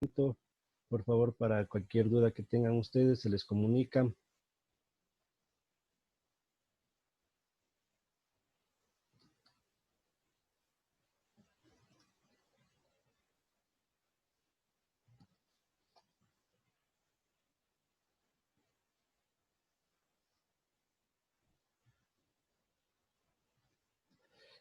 Por favor, para cualquier duda que tengan ustedes, se les comunica.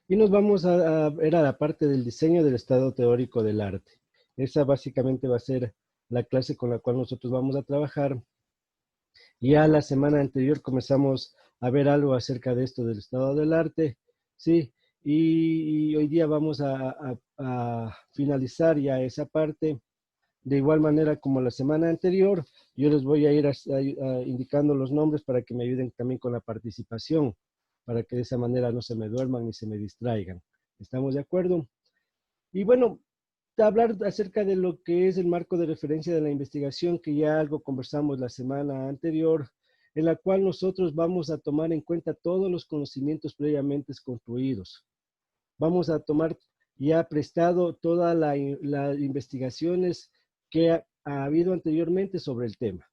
Y nos vamos a ver a la parte del diseño del estado teórico del arte. Esa básicamente va a ser la clase con la cual nosotros vamos a trabajar. Ya la semana anterior comenzamos a ver algo acerca de esto del estado del arte, ¿sí? Y hoy día vamos a finalizar ya esa parte. De igual manera como la semana anterior, yo les voy a ir indicando los nombres para que me ayuden también con la participación, para que de esa manera no se me duerman ni se me distraigan. ¿Estamos de acuerdo? Y bueno, hablar acerca de lo que es el marco de referencia de la investigación, que ya algo conversamos la semana anterior, en la cual nosotros vamos a tomar en cuenta todos los conocimientos previamente construidos. Vamos a tomar ya prestado todas las investigaciones que ha habido anteriormente sobre el tema.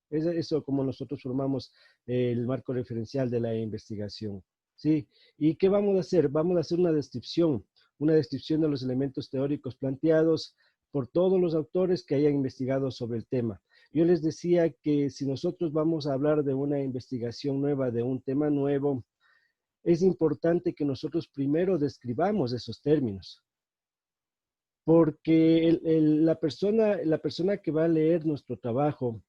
Es eso como nosotros formamos el marco referencial de la investigación. ¿Sí? ¿Y qué vamos a hacer? Vamos a hacer una descripción de los elementos teóricos planteados por todos los autores que hayan investigado sobre el tema. Yo les decía que si nosotros vamos a hablar de una investigación nueva, de un tema nuevo, es importante que nosotros primero describamos esos términos, porque la persona que va a leer nuestro trabajo,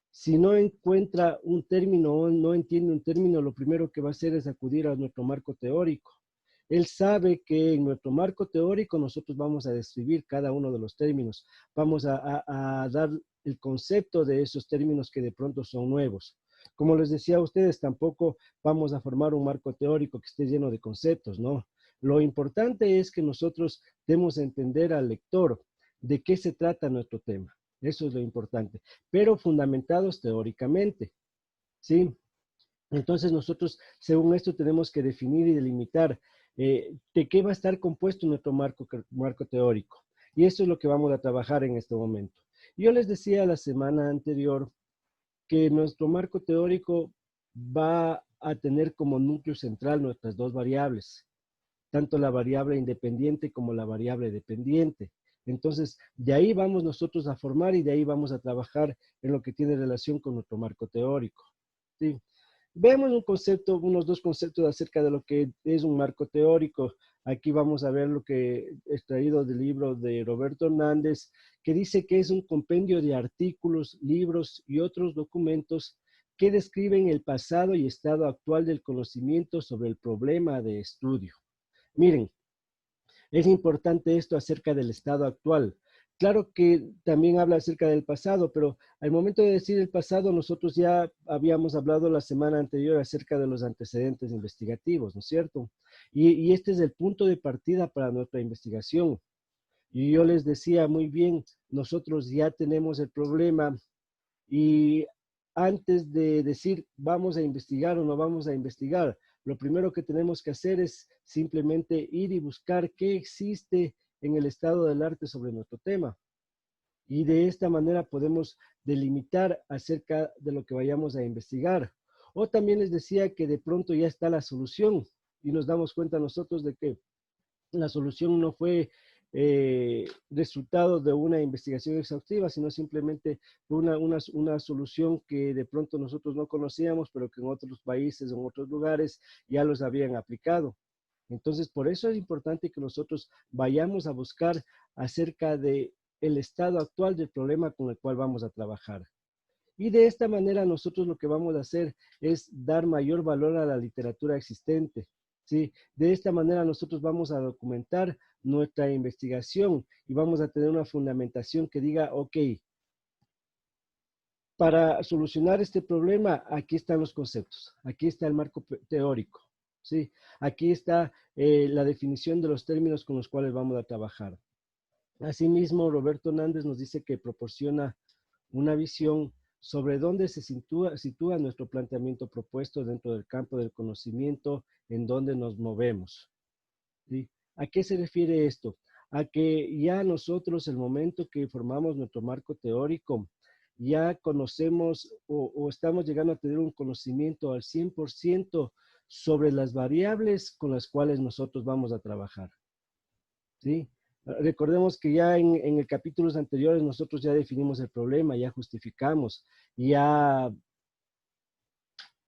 si no encuentra un término o no entiende un término, lo primero que va a hacer es acudir a nuestro marco teórico. Él sabe que en nuestro marco teórico nosotros vamos a describir cada uno de los términos, vamos a dar el concepto de esos términos que de pronto son nuevos. Como les decía a ustedes, tampoco vamos a formar un marco teórico que esté lleno de conceptos, ¿no? Lo importante es que nosotros demos a entender al lector de qué se trata nuestro tema. Eso es lo importante, pero fundamentados teóricamente, ¿sí? Entonces nosotros, según esto, tenemos que definir y delimitar de qué va a estar compuesto nuestro marco teórico. Y eso es lo que vamos a trabajar en este momento. Yo les decía la semana anterior que nuestro marco teórico va a tener como núcleo central nuestras dos variables, tanto la variable independiente como la variable dependiente. Entonces, de ahí vamos nosotros a formar y de ahí vamos a trabajar en lo que tiene relación con nuestro marco teórico. ¿Sí? Veamos un concepto, unos dos conceptos acerca de lo que es un marco teórico. Aquí vamos a ver lo que he extraído del libro de Roberto Hernández, que dice que es un compendio de artículos, libros y otros documentos que describen el pasado y estado actual del conocimiento sobre el problema de estudio. Miren, es importante esto acerca del estado actual. Claro que también habla acerca del pasado, pero al momento de decir el pasado, nosotros ya habíamos hablado la semana anterior acerca de los antecedentes investigativos, ¿no es cierto? Y este es el punto de partida para nuestra investigación. Y yo les decía muy bien, nosotros ya tenemos el problema y antes de decir vamos a investigar o no vamos a investigar, lo primero que tenemos que hacer es simplemente ir y buscar qué existe en el estado del arte sobre nuestro tema. Y de esta manera podemos delimitar acerca de lo que vayamos a investigar. O también les decía que de pronto ya está la solución y nos damos cuenta nosotros de que la solución no fue resultado de una investigación exhaustiva, sino simplemente una solución que de pronto nosotros no conocíamos, pero que en otros países, en otros lugares, ya los habían aplicado. Entonces, por eso es importante que nosotros vayamos a buscar acerca de el estado actual del problema con el cual vamos a trabajar. Y de esta manera nosotros lo que vamos a hacer es dar mayor valor a la literatura existente. ¿Sí? De esta manera nosotros vamos a documentar nuestra investigación y vamos a tener una fundamentación que diga, ok, para solucionar este problema, aquí están los conceptos, aquí está el marco teórico, ¿sí? Aquí está la definición de los términos con los cuales vamos a trabajar. Asimismo, Roberto Hernández nos dice que proporciona una visión sobre dónde se sitúa nuestro planteamiento propuesto dentro del campo del conocimiento en donde nos movemos. ¿Sí? ¿A qué se refiere esto? a que ya nosotros, el momento que formamos nuestro marco teórico, ya conocemos o estamos llegando a tener un conocimiento al 100% sobre las variables con las cuales nosotros vamos a trabajar, ¿sí? Recordemos que ya en el capítulos anteriores nosotros ya definimos el problema, ya justificamos, ya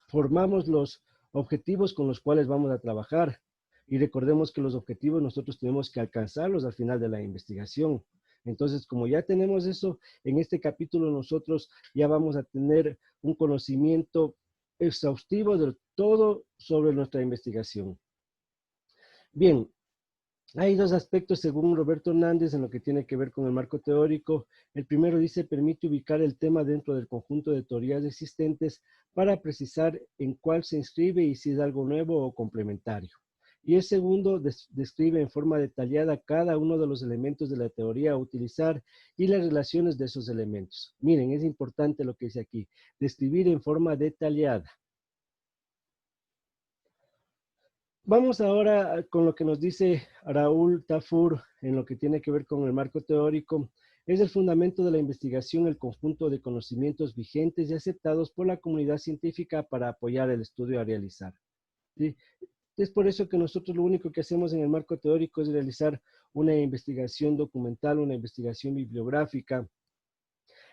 formamos los objetivos con los cuales vamos a trabajar. Y recordemos que los objetivos nosotros tenemos que alcanzarlos al final de la investigación. Entonces, como ya tenemos eso, en este capítulo nosotros ya vamos a tener un conocimiento exhaustivo de todo sobre nuestra investigación. Bien, hay dos aspectos según Roberto Hernández en lo que tiene que ver con el marco teórico. El primero dice, permite ubicar el tema dentro del conjunto de teorías existentes para precisar en cuál se inscribe y si es algo nuevo o complementario. Y el segundo describe en forma detallada cada uno de los elementos de la teoría a utilizar y las relaciones de esos elementos. Miren, es importante lo que dice aquí, describir en forma detallada. Vamos ahora con lo que nos dice Raúl Tafur en lo que tiene que ver con el marco teórico. Es el fundamento de la investigación, el conjunto de conocimientos vigentes y aceptados por la comunidad científica para apoyar el estudio a realizar. ¿Sí? Es por eso que nosotros lo único que hacemos en el marco teórico es realizar una investigación documental, una investigación bibliográfica,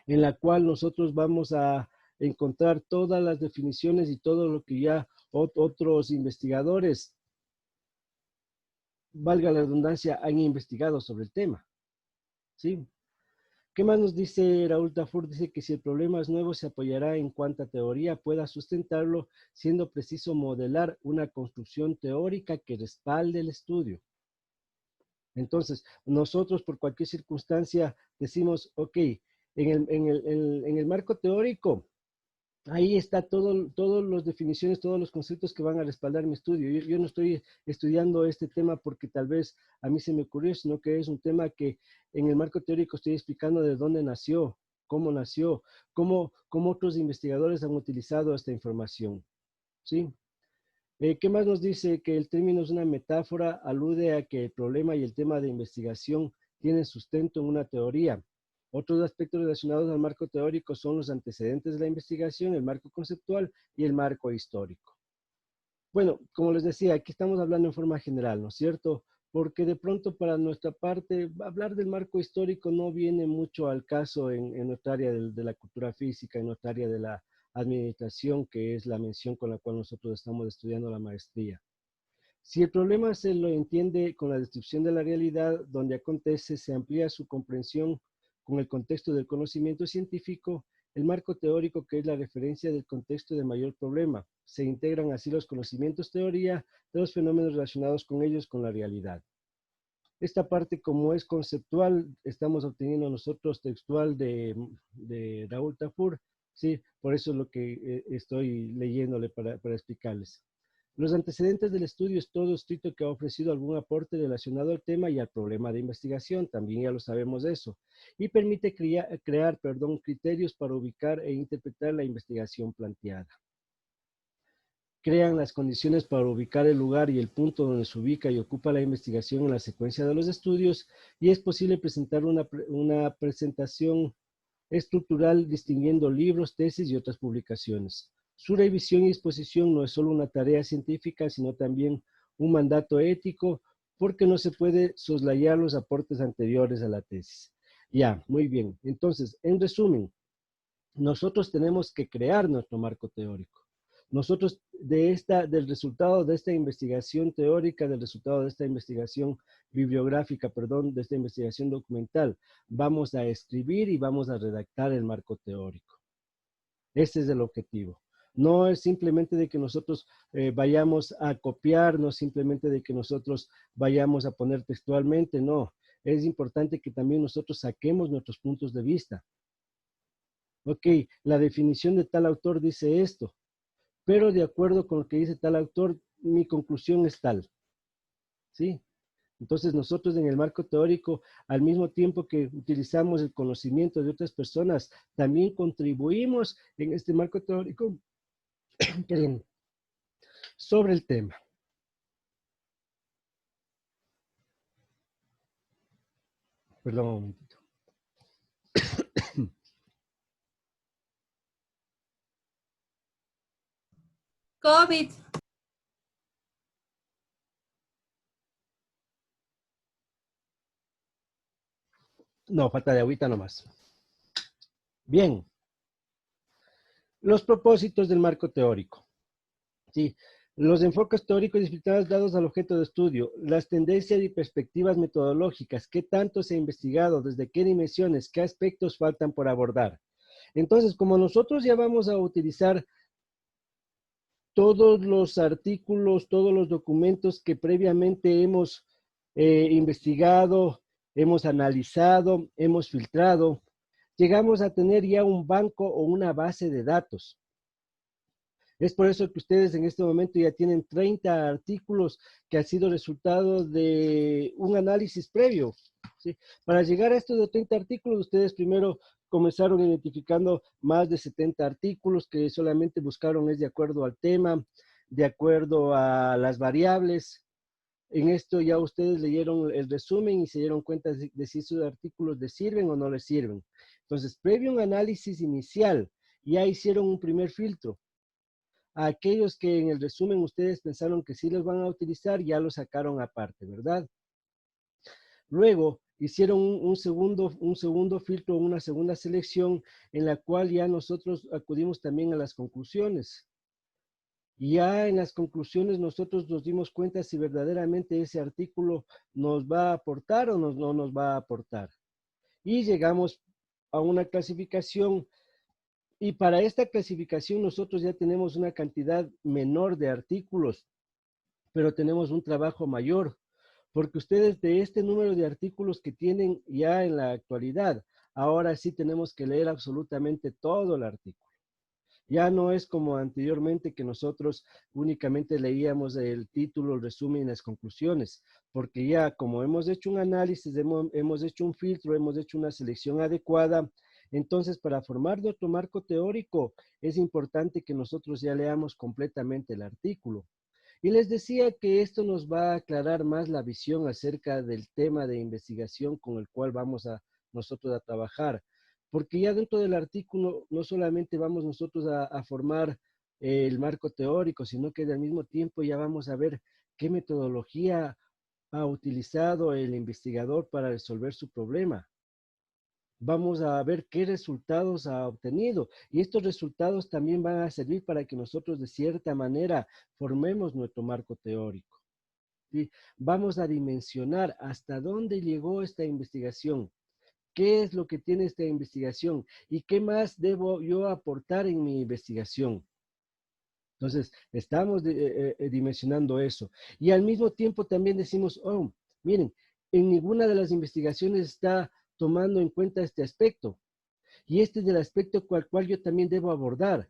en la cual nosotros vamos a encontrar todas las definiciones y todo lo que ya otros investigadores, valga la redundancia, han investigado sobre el tema, ¿sí? ¿Qué más nos dice Raúl Tafur? Dice que si el problema es nuevo, se apoyará en cuanta teoría pueda sustentarlo, siendo preciso modelar una construcción teórica que respalde el estudio. Entonces, nosotros por cualquier circunstancia decimos, ok, en el marco teórico, ahí está todas las definiciones, todos los conceptos que van a respaldar mi estudio. Yo no estoy estudiando este tema porque tal vez a mí se me ocurrió, sino que es un tema que en el marco teórico estoy explicando de dónde nació, cómo otros investigadores han utilizado esta información, ¿sí? ¿Qué más nos dice? Que el término es una metáfora, alude a que el problema y el tema de investigación tienen sustento en una teoría. Otros aspectos relacionados al marco teórico son los antecedentes de la investigación, el marco conceptual y el marco histórico. Bueno, como les decía, aquí estamos hablando en forma general, ¿no es cierto? Porque de pronto para nuestra parte, hablar del marco histórico no viene mucho al caso en nuestra área de la cultura física, en nuestra área de la administración, que es la mención con la cual nosotros estamos estudiando la maestría. Si el problema se lo entiende con la descripción de la realidad, donde acontece, se amplía su comprensión con el contexto del conocimiento científico, el marco teórico, que es la referencia del contexto de mayor problema. Se integran así los conocimientos teoría de los fenómenos relacionados con ellos con la realidad. Esta parte, como es conceptual, estamos obteniendo nosotros textual de Raúl Tafur, ¿sí? Por eso es lo que estoy leyéndole para explicarles. Los antecedentes del estudio es todo escrito que ha ofrecido algún aporte relacionado al tema y al problema de investigación, también ya lo sabemos eso, y permite crear criterios para ubicar e interpretar la investigación planteada. Crean las condiciones para ubicar el lugar y el punto donde se ubica y ocupa la investigación en la secuencia de los estudios, y es posible presentar una presentación estructural distinguiendo libros, tesis y otras publicaciones. Su revisión y exposición no es solo una tarea científica, sino también un mandato ético, porque no se puede soslayar los aportes anteriores a la tesis. Ya, muy bien. Entonces, en resumen, nosotros tenemos que crear nuestro marco teórico. Nosotros del resultado de esta investigación teórica, del resultado de esta investigación bibliográfica, de esta investigación documental, vamos a escribir y vamos a redactar el marco teórico. Ese es el objetivo. No es simplemente de que nosotros vayamos a copiar, no simplemente de que nosotros vayamos a poner textualmente, no. Es importante que también nosotros saquemos nuestros puntos de vista. Ok, la definición de tal autor dice esto, pero de acuerdo con lo que dice tal autor, mi conclusión es tal, ¿sí? Entonces nosotros en el marco teórico, al mismo tiempo que utilizamos el conocimiento de otras personas, también contribuimos en este marco teórico sobre el tema. Perdón un momentito. COVID. No, falta de agüita nomás. Bien. Los propósitos del marco teórico. Sí. Los enfoques teóricos disciplinares dados al objeto de estudio, las tendencias y perspectivas metodológicas, qué tanto se ha investigado, desde qué dimensiones, qué aspectos faltan por abordar. Entonces, como nosotros ya vamos a utilizar todos los artículos, todos los documentos que previamente hemos investigado, hemos analizado, hemos filtrado, llegamos a tener ya un banco o una base de datos. Es por eso que ustedes en este momento ya tienen 30 artículos que han sido resultado de un análisis previo, ¿sí? Para llegar a estos de 30 artículos, ustedes primero comenzaron identificando más de 70 artículos que solamente buscaron es de acuerdo al tema, de acuerdo a las variables. En esto ya ustedes leyeron el resumen y se dieron cuenta de si esos artículos les sirven o no les sirven. Entonces, previo a un análisis inicial, ya hicieron un primer filtro. A aquellos que en el resumen ustedes pensaron que sí los van a utilizar, ya los sacaron aparte, ¿verdad? Luego hicieron un segundo filtro, una segunda selección en la cual ya nosotros acudimos también a las conclusiones. Y ya en las conclusiones nosotros nos dimos cuenta si verdaderamente ese artículo nos va a aportar o no nos va a aportar. Y llegamos a una clasificación. Y para esta clasificación nosotros ya tenemos una cantidad menor de artículos, pero tenemos un trabajo mayor, porque ustedes de este número de artículos que tienen ya en la actualidad, ahora sí tenemos que leer absolutamente todo el artículo. Ya no es como anteriormente que nosotros únicamente leíamos el título, el resumen y las conclusiones, porque ya como hemos hecho un análisis, hemos hecho un filtro, hemos hecho una selección adecuada, entonces para formar nuestro marco teórico es importante que nosotros ya leamos completamente el artículo. Y les decía que esto nos va a aclarar más la visión acerca del tema de investigación con el cual vamos a nosotros a trabajar. Porque ya dentro del artículo no solamente vamos nosotros a formar el marco teórico, sino que al mismo tiempo ya vamos a ver qué metodología ha utilizado el investigador para resolver su problema. Vamos a ver qué resultados ha obtenido. Y estos resultados también van a servir para que nosotros de cierta manera formemos nuestro marco teórico. ¿Sí? Vamos a dimensionar hasta dónde llegó esta investigación, qué es lo que tiene esta investigación y qué más debo yo aportar en mi investigación. Entonces, estamos dimensionando eso. Y al mismo tiempo también decimos, oh, miren, en ninguna de las investigaciones está tomando en cuenta este aspecto. Y este es el aspecto cual yo también debo abordar.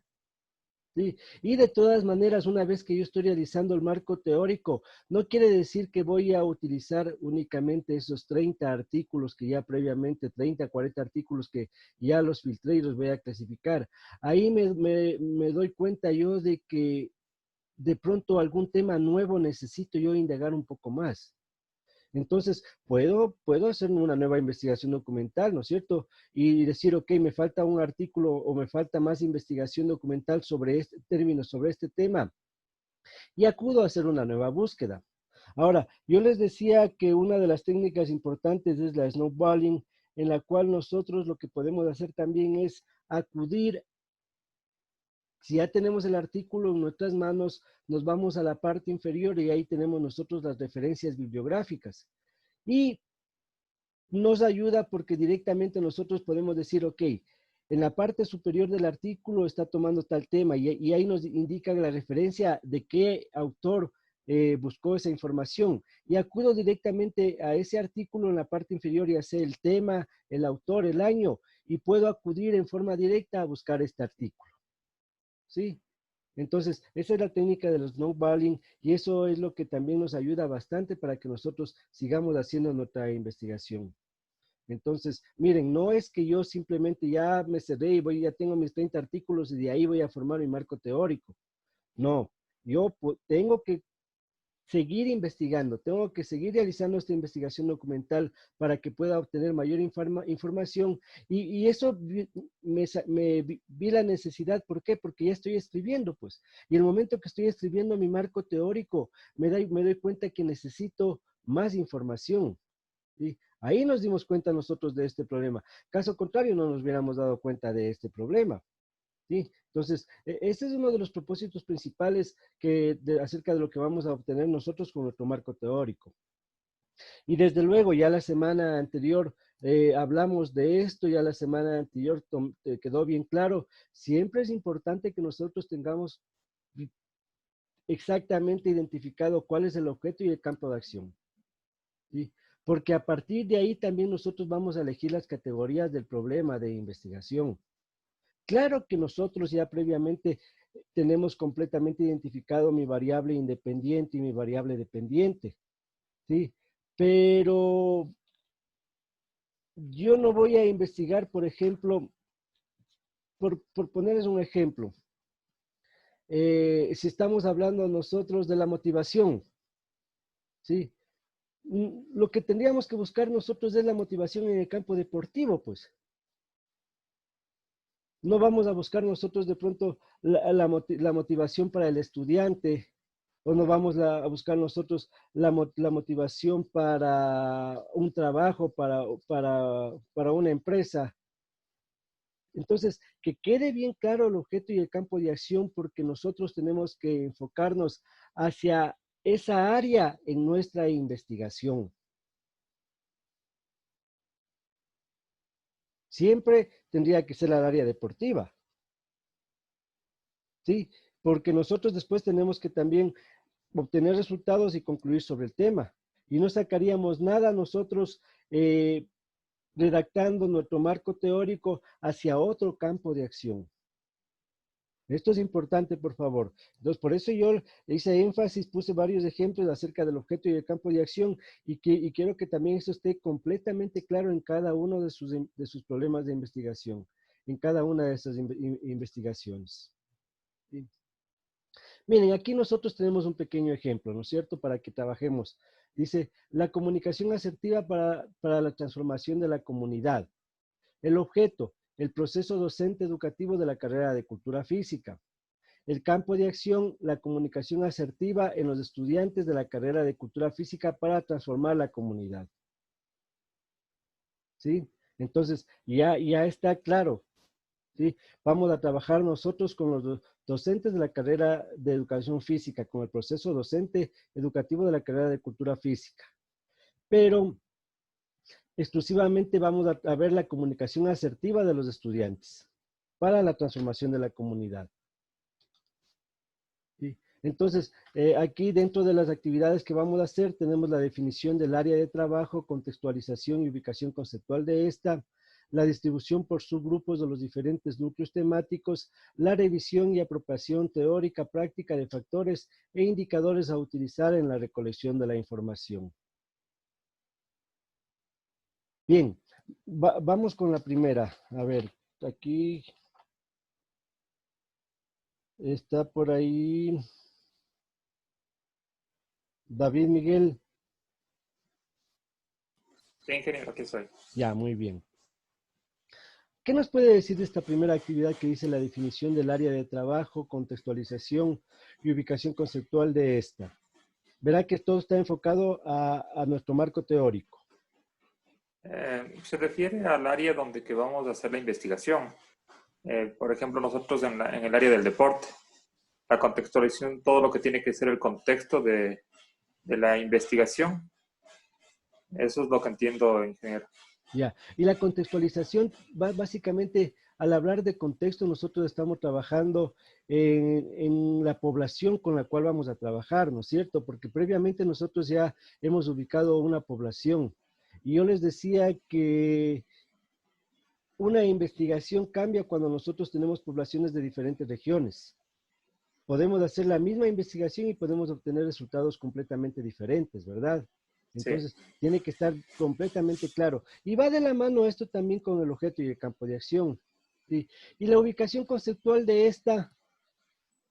¿Sí? Y de todas maneras, una vez que yo estoy realizando el marco teórico, no quiere decir que voy a utilizar únicamente esos 30 artículos que ya previamente, 30, 40 artículos que ya los filtré y los voy a clasificar. Ahí me doy cuenta yo de que de pronto algún tema nuevo necesito yo indagar un poco más. Entonces, puedo hacer una nueva investigación documental, ¿no es cierto? Y decir, ok, me falta un artículo o me falta más investigación documental sobre este término, sobre este tema, y acudo a hacer una nueva búsqueda. Ahora, yo les decía que una de las técnicas importantes es la snowballing, en la cual nosotros lo que podemos hacer también es acudir. Si ya tenemos el artículo en nuestras manos, nos vamos a la parte inferior y ahí tenemos nosotros las referencias bibliográficas. Y nos ayuda porque directamente nosotros podemos decir, ok, en la parte superior del artículo está tomando tal tema y ahí nos indica la referencia de qué autor buscó esa información. Y acudo directamente a ese artículo en la parte inferior, ya sea el tema, el autor, el año, y puedo acudir en forma directa a buscar este artículo. ¿Sí? Entonces, esa es la técnica de los snowballing y eso es lo que también nos ayuda bastante para que nosotros sigamos haciendo nuestra investigación. Entonces, miren, no es que yo simplemente ya me cerré y ya tengo mis 30 artículos y de ahí voy a formar mi marco teórico. No, yo tengo que seguir investigando, tengo que seguir realizando esta investigación documental para que pueda obtener mayor información y eso vi la necesidad. ¿Por qué? Porque ya estoy escribiendo, pues. Y el momento que estoy escribiendo mi marco teórico, me doy cuenta que necesito más información. ¿Sí? Ahí nos dimos cuenta nosotros de este problema. Caso contrario, no nos hubiéramos dado cuenta de este problema. ¿Sí? Entonces, este es uno de los propósitos principales acerca de lo que vamos a obtener nosotros con nuestro marco teórico. Y desde luego, ya la semana anterior hablamos de esto, ya la semana anterior quedó bien claro, siempre es importante que nosotros tengamos exactamente identificado cuál es el objeto y el campo de acción. ¿Sí? Porque a partir de ahí también nosotros vamos a elegir las categorías del problema de investigación. Claro que nosotros ya previamente tenemos completamente identificado mi variable independiente y mi variable dependiente, ¿sí? Pero yo no voy a investigar, por ejemplo, por ponerles un ejemplo, si estamos hablando nosotros de la motivación, ¿sí? Lo que tendríamos que buscar nosotros es la motivación en el campo deportivo, pues. No vamos a buscar nosotros de pronto la motivación para el estudiante, o no vamos a buscar nosotros la motivación para un trabajo, para una empresa. Entonces, que quede bien claro el objeto y el campo de acción, porque nosotros tenemos que enfocarnos hacia esa área en nuestra investigación. Siempre tendría que ser el área deportiva, ¿sí? Porque nosotros después tenemos que también obtener resultados y concluir sobre el tema. Y no sacaríamos nada nosotros redactando nuestro marco teórico hacia otro campo de acción. Esto es importante, por favor. Entonces, por eso yo hice énfasis, puse varios ejemplos acerca del objeto y el campo de acción y quiero que también eso esté completamente claro en cada uno de sus problemas de investigación, en cada una de esas investigaciones. ¿Sí? Miren, aquí nosotros tenemos un pequeño ejemplo, ¿no es cierto?, para que trabajemos. Dice, la comunicación asertiva para la transformación de la comunidad. El objeto, el proceso docente educativo de la carrera de cultura física. El campo de acción, la comunicación asertiva en los estudiantes de la carrera de cultura física para transformar la comunidad. ¿Sí? Entonces, ya está claro. ¿Sí? Vamos a trabajar nosotros con los docentes de la carrera de educación física, con el proceso docente educativo de la carrera de cultura física. Pero exclusivamente vamos a ver la comunicación asertiva de los estudiantes para la transformación de la comunidad. ¿Sí? Entonces, aquí dentro de las actividades que vamos a hacer, tenemos la definición del área de trabajo, contextualización y ubicación conceptual de esta, la distribución por subgrupos de los diferentes núcleos temáticos, la revisión y apropiación teórica práctica de factores e indicadores a utilizar en la recolección de la información. Bien, vamos con la primera. A ver, aquí está por ahí David Miguel. Sí, ingeniero, aquí estoy. Ya, muy bien. ¿Qué nos puede decir de esta primera actividad que dice la definición del área de trabajo, contextualización y ubicación conceptual de esta? Verá que todo está enfocado a nuestro marco teórico. Se refiere al área donde que vamos a hacer la investigación. Por ejemplo, nosotros en el área del deporte, la contextualización, todo lo que tiene que ser el contexto de la investigación. Eso es lo que entiendo, ingeniero. Ya, y la contextualización, básicamente, al hablar de contexto, nosotros estamos trabajando en la población con la cual vamos a trabajar, ¿no es cierto? Porque previamente nosotros ya hemos ubicado una población. Y yo les decía que una investigación cambia cuando nosotros tenemos poblaciones de diferentes regiones. Podemos hacer la misma investigación y podemos obtener resultados completamente diferentes, ¿verdad? Sí. Entonces, tiene que estar completamente claro. Y va de la mano esto también con el objeto y el campo de acción. ¿Sí? Y la ubicación conceptual de esta,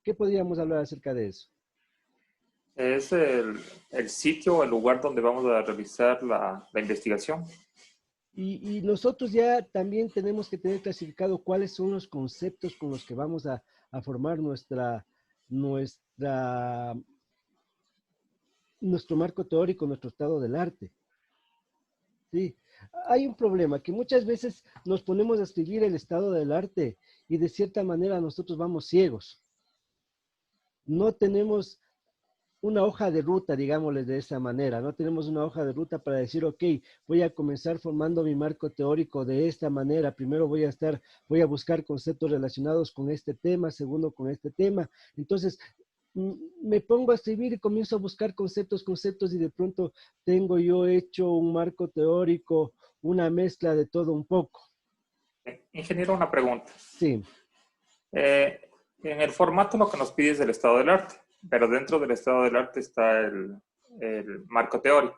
¿qué podríamos hablar acerca de eso? Es el sitio o el lugar donde vamos a realizar la investigación. Y nosotros ya también tenemos que tener clasificado cuáles son los conceptos con los que vamos a formar nuestra, nuestro marco teórico, nuestro estado del arte. Sí, hay un problema que muchas veces nos ponemos a escribir el estado del arte y de cierta manera nosotros vamos ciegos. No tenemos una hoja de ruta, digámosles de esa manera. No tenemos una hoja de ruta para decir, ok, voy a comenzar formando mi marco teórico de esta manera. Primero voy a buscar conceptos relacionados con este tema, segundo con este tema. Entonces, me pongo a escribir y comienzo a buscar conceptos y de pronto tengo yo hecho un marco teórico, una mezcla de todo un poco. Ingeniero, una pregunta. Sí. En el formato lo que nos pide es el estado del arte, pero dentro del estado del arte está el marco teórico.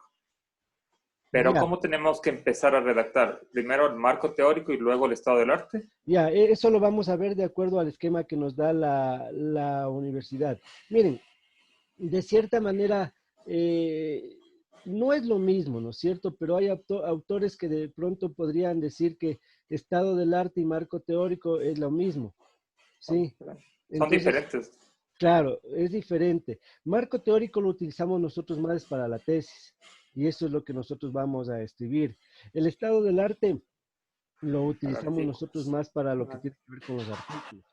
Pero Ya. ¿cómo tenemos que empezar a redactar? Primero el marco teórico y luego el estado del arte. Ya, eso lo vamos a ver de acuerdo al esquema que nos da la universidad. Miren, de cierta manera, no es lo mismo, ¿no es cierto? Pero hay autores que de pronto podrían decir que estado del arte y marco teórico es lo mismo, ¿sí? Son Entonces, diferentes. claro, es diferente. Marco teórico lo utilizamos nosotros más para la tesis y eso es lo que nosotros vamos a escribir. El estado del arte lo utilizamos nosotros más para lo que tiene que ver con los artículos.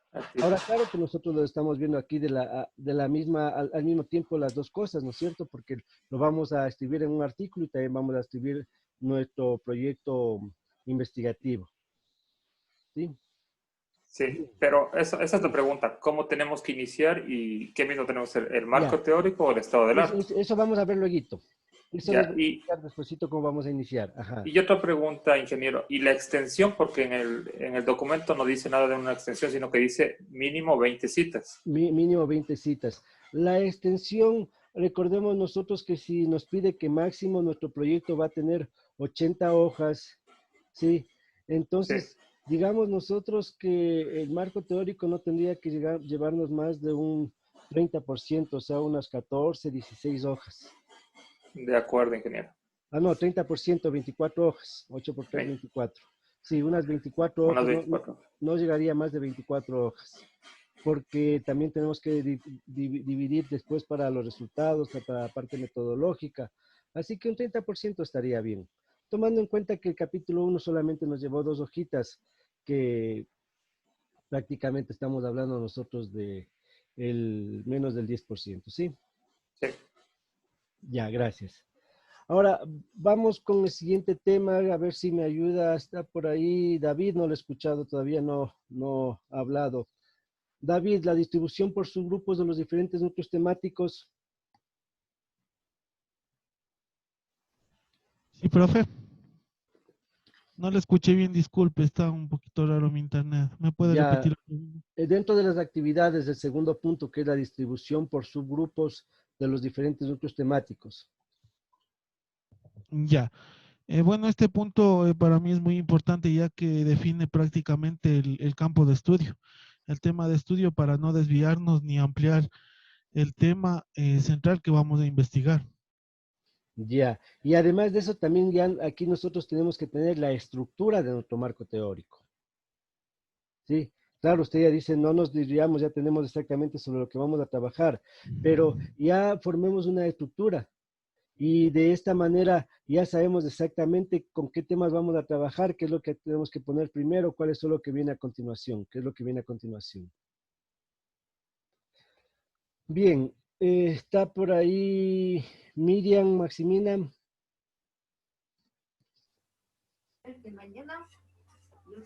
Ahora, claro que nosotros lo estamos viendo aquí de la misma, al mismo tiempo las dos cosas, ¿no es cierto? Porque lo vamos a escribir en un artículo y también vamos a escribir nuestro proyecto investigativo. ¿Sí? Sí, pero esa es la pregunta. ¿Cómo tenemos que iniciar y qué mismo tenemos, el marco Ya. teórico o el estado del arte? Eso vamos a ver luego. Eso Ya, les voy a explicar despuesito cómo vamos a iniciar. Ajá. y otra pregunta, ingeniero. ¿Y la extensión? Porque en el documento no dice nada de una extensión, sino que dice mínimo 20 citas. Mínimo 20 citas. La extensión, recordemos nosotros que si nos pide que máximo nuestro proyecto va a tener 80 hojas, ¿sí? Entonces, Sí. digamos nosotros que el marco teórico no tendría que llevarnos más de un 30%, o sea, unas 14, 16 hojas. De acuerdo, ingeniero. Ah, no, 30%, 24 hojas, 8 por 3, 24. Sí, unas 24 Unas hojas, 24. no llegaría a más de 24 hojas, porque también tenemos que dividir después para los resultados, para la parte metodológica. Así que un 30% estaría bien, tomando en cuenta que el capítulo 1 solamente nos llevó 2 hojitas, que prácticamente estamos hablando nosotros de menos del 10%, ¿sí? Sí. Ya, gracias. Ahora, vamos con el siguiente tema, a ver si me ayuda. Está por ahí David, no lo he escuchado todavía, no ha hablado. David, la distribución por subgrupos de los diferentes núcleos temáticos. Sí, profe. No le escuché bien, disculpe, está un poquito raro mi internet. ¿Me puede Ya, repetir? dentro de las actividades del segundo punto, que es la distribución por subgrupos de los diferentes núcleos temáticos. Ya. Bueno, este punto para mí es muy importante ya que define prácticamente el campo de estudio. El tema de estudio para no desviarnos ni ampliar el tema central que vamos a investigar. Ya, y además de eso también ya aquí nosotros tenemos que tener la estructura de nuestro marco teórico. Sí, claro, usted ya dice, no nos desviamos, ya tenemos exactamente sobre lo que vamos a trabajar, pero ya formemos una estructura y de esta manera ya sabemos exactamente con qué temas vamos a trabajar, qué es lo que tenemos que poner primero, cuál es lo que viene a continuación, qué es lo que viene a continuación. Bien, está por ahí Miriam, Maximina.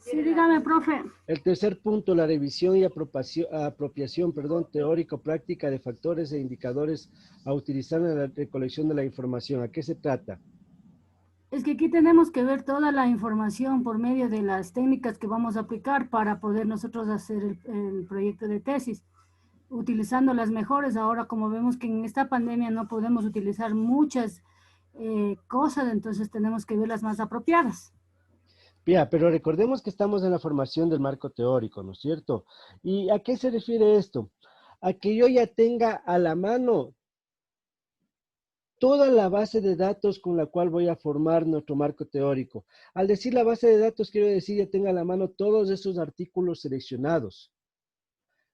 Sí, dígame, profe. El tercer punto, la revisión y apropiación, teórico-práctica de factores e indicadores a utilizar en la recolección de la información. ¿A qué se trata? Es que aquí tenemos que ver toda la información por medio de las técnicas que vamos a aplicar para poder nosotros hacer el proyecto de tesis, utilizando las mejores. Ahora, como vemos que en esta pandemia no podemos utilizar muchas cosas, entonces tenemos que ver las más apropiadas. Ya, pero recordemos que estamos en la formación del marco teórico, ¿no es cierto? ¿Y a qué se refiere esto? A que yo ya tenga a la mano toda la base de datos con la cual voy a formar nuestro marco teórico. Al decir la base de datos, quiero decir que tenga a la mano todos esos artículos seleccionados.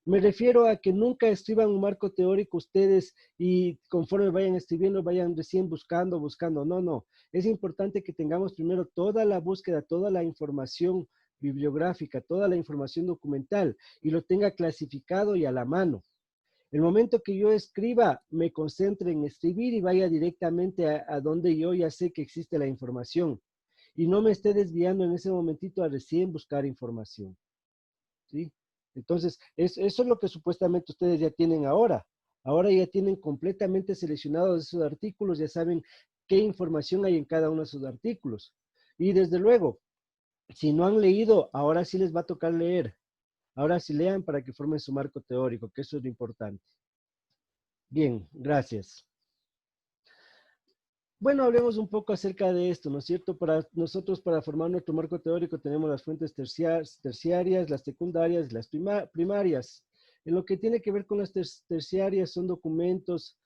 Me refiero a que nunca escriban un marco teórico ustedes y conforme vayan escribiendo, vayan recién buscando. No, no. Es importante que tengamos primero toda la búsqueda, toda la información bibliográfica, toda la información documental y lo tenga clasificado y a la mano. El momento que yo escriba, me concentre en escribir y vaya directamente a donde yo ya sé que existe la información. Y no me esté desviando en ese momentito a recién buscar información. ¿Sí? Entonces, eso es lo que supuestamente ustedes ya tienen ahora. Ahora ya tienen completamente seleccionados esos artículos, ya saben qué información hay en cada uno de esos artículos. Y desde luego, si no han leído, ahora sí les va a tocar leer. Ahora sí lean para que formen su marco teórico, que eso es lo importante. Bien, gracias. Bueno, hablemos un poco acerca de esto, ¿no es cierto? Para nosotros, para formar nuestro marco teórico, tenemos las fuentes terciarias, las secundarias y las primarias. En lo que tiene que ver con las terciarias, son documentos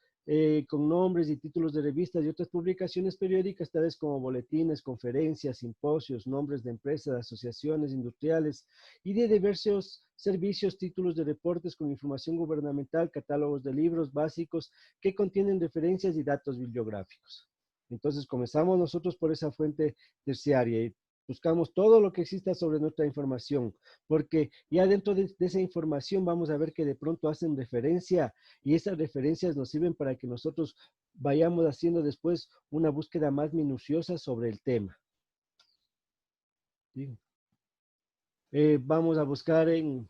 con nombres y títulos de revistas y otras publicaciones periódicas, tales como boletines, conferencias, simposios, nombres de empresas, asociaciones industriales y de diversos servicios, títulos de reportes con información gubernamental, catálogos de libros básicos que contienen referencias y datos bibliográficos. Entonces comenzamos nosotros por esa fuente terciaria y buscamos todo lo que exista sobre nuestra información, porque ya dentro de esa información vamos a ver que de pronto hacen referencia y esas referencias nos sirven para que nosotros vayamos haciendo después una búsqueda más minuciosa sobre el tema. ¿Sí? Vamos a buscar en